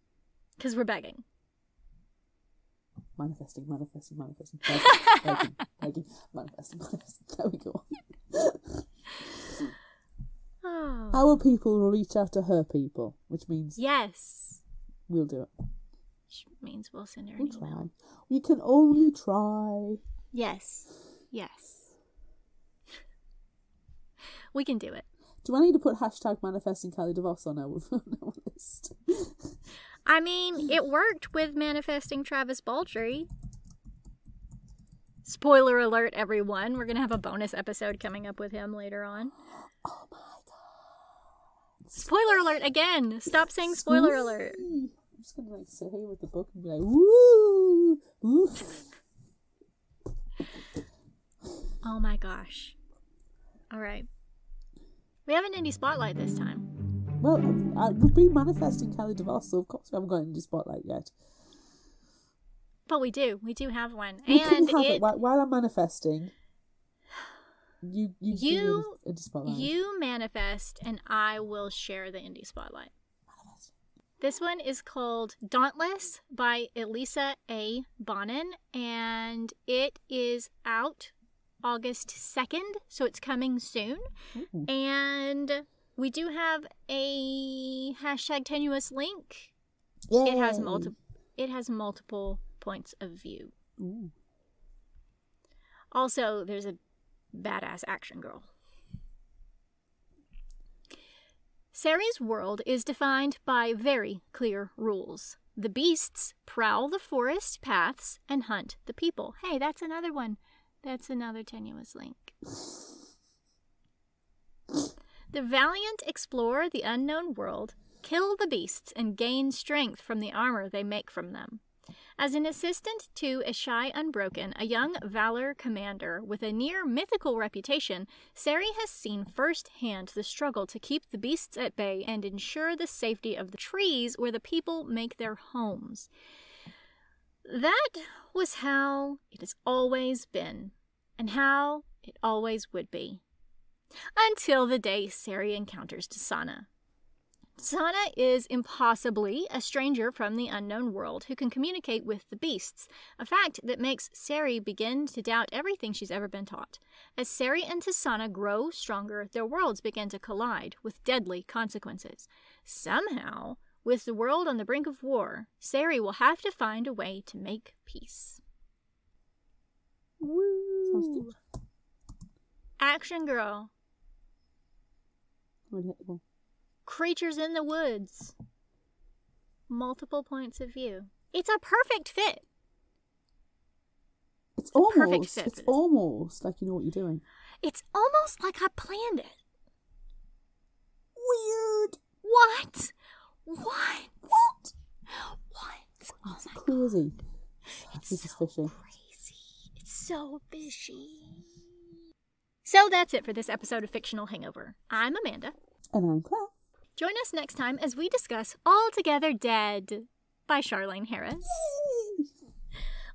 Manifesting. Begging, manifesting. There we go. Oh. Our people will reach out to her people, which means... Yes. We'll do it. Which means we'll send her an email. Try. We can only try. Yes. We can do it. Do I need to put hashtag manifesting Kelly DeVos on our list? I mean, it worked with manifesting Travis Baldry. Spoiler alert, everyone. We're going to have a bonus episode coming up with him later on. Oh my god. Spoiler alert again. Stop saying spoiler alert. I'm just going to sit here with the book and be like, woo! Woo. Oh my gosh. All right. We have an indie spotlight this time. Well, we've been manifesting Kelly DeVos, so of course we haven't got an indie spotlight yet. But we do. We do have one. We can have it while I'm manifesting. You indie spotlight. You manifest, and I will share the indie spotlight. This one is called Dauntless by Elisa A. Bonin, and it is out August 2nd, so it's coming soon. Ooh. And we do have a hashtag tenuous link. Yay. It has multiple points of view. Ooh. Also, there's a badass action girl. Ceri's world is defined by very clear rules. The beasts prowl the forest paths and hunt the people. Hey, that's another one. That's another tenuous link. The valiant explore the unknown world, kill the beasts, and gain strength from the armor they make from them. As an assistant to Ishai Unbroken, a young Valor commander with a near-mythical reputation, Sari has seen firsthand the struggle to keep the beasts at bay and ensure the safety of the trees where the people make their homes. That was how it has always been, and how it always would be. Until the day Sari encounters Tasana. Tasana is impossibly a stranger from the unknown world who can communicate with the beasts, a fact that makes Sari begin to doubt everything she's ever been taught. As Sari and Tasana grow stronger, their worlds begin to collide with deadly consequences. Somehow, with the world on the brink of war, Sari will have to find a way to make peace. Woo! Action girl. Relatable. Creatures in the woods. Multiple points of view. It's a perfect fit. It's a perfect fit it's almost like you know what you're doing. It's almost like I planned it. Weird. What? Oh my Crazy. It's This is so fishy. crazy. It's so fishy. So that's it for this episode of Fictional Hangover. I'm Amanda. And I'm Claire. Join us next time as we discuss Altogether Dead by Charlene Harris. Yay!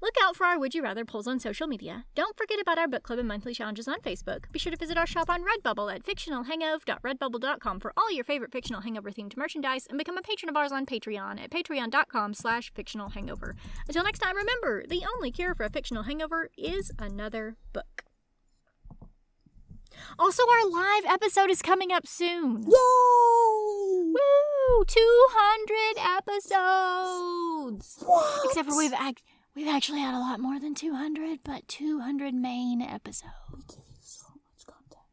Look out for our Would You Rather polls on social media. Don't forget about our book club and monthly challenges on Facebook. Be sure to visit our shop on Redbubble at fictionalhangover.redbubble.com for all your favorite Fictional Hangover-themed merchandise, and become a patron of ours on Patreon at patreon.com/fictionalhangover. Until next time, remember, the only cure for a fictional hangover is another book. Also, our live episode is coming up soon. Yay! Woo! 200 episodes! What? Except for we've actually had a lot more than 200, but 200 main episodes. We give you so much content.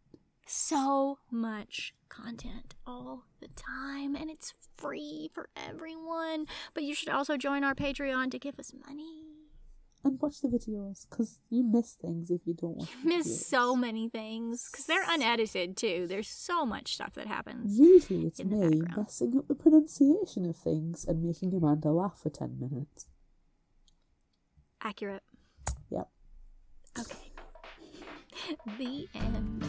So much content all the time, and it's free for everyone. But you should also join our Patreon to give us money. And watch the videos, because you miss things if you don't watch the videos. Miss so many things, because they're unedited too. There's so much stuff that happens. Usually it's in the me background. messing up the pronunciation of things and making Amanda laugh for 10 minutes. Accurate. Yep. Okay. The end.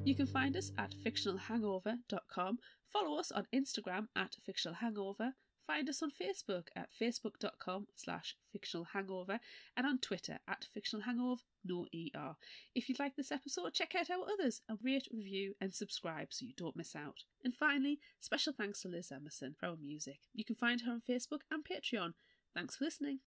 You can find us at fictionalhangover.com, follow us on Instagram at fictionalhangover, find us on Facebook at facebook.com/fictionalhangover, and on Twitter at fictionalhangover, no ER. If you like this episode, check out our others and rate, review and subscribe so you don't miss out. And finally, special thanks to Liz Emerson for our music. You can find her on Facebook and Patreon. Thanks for listening.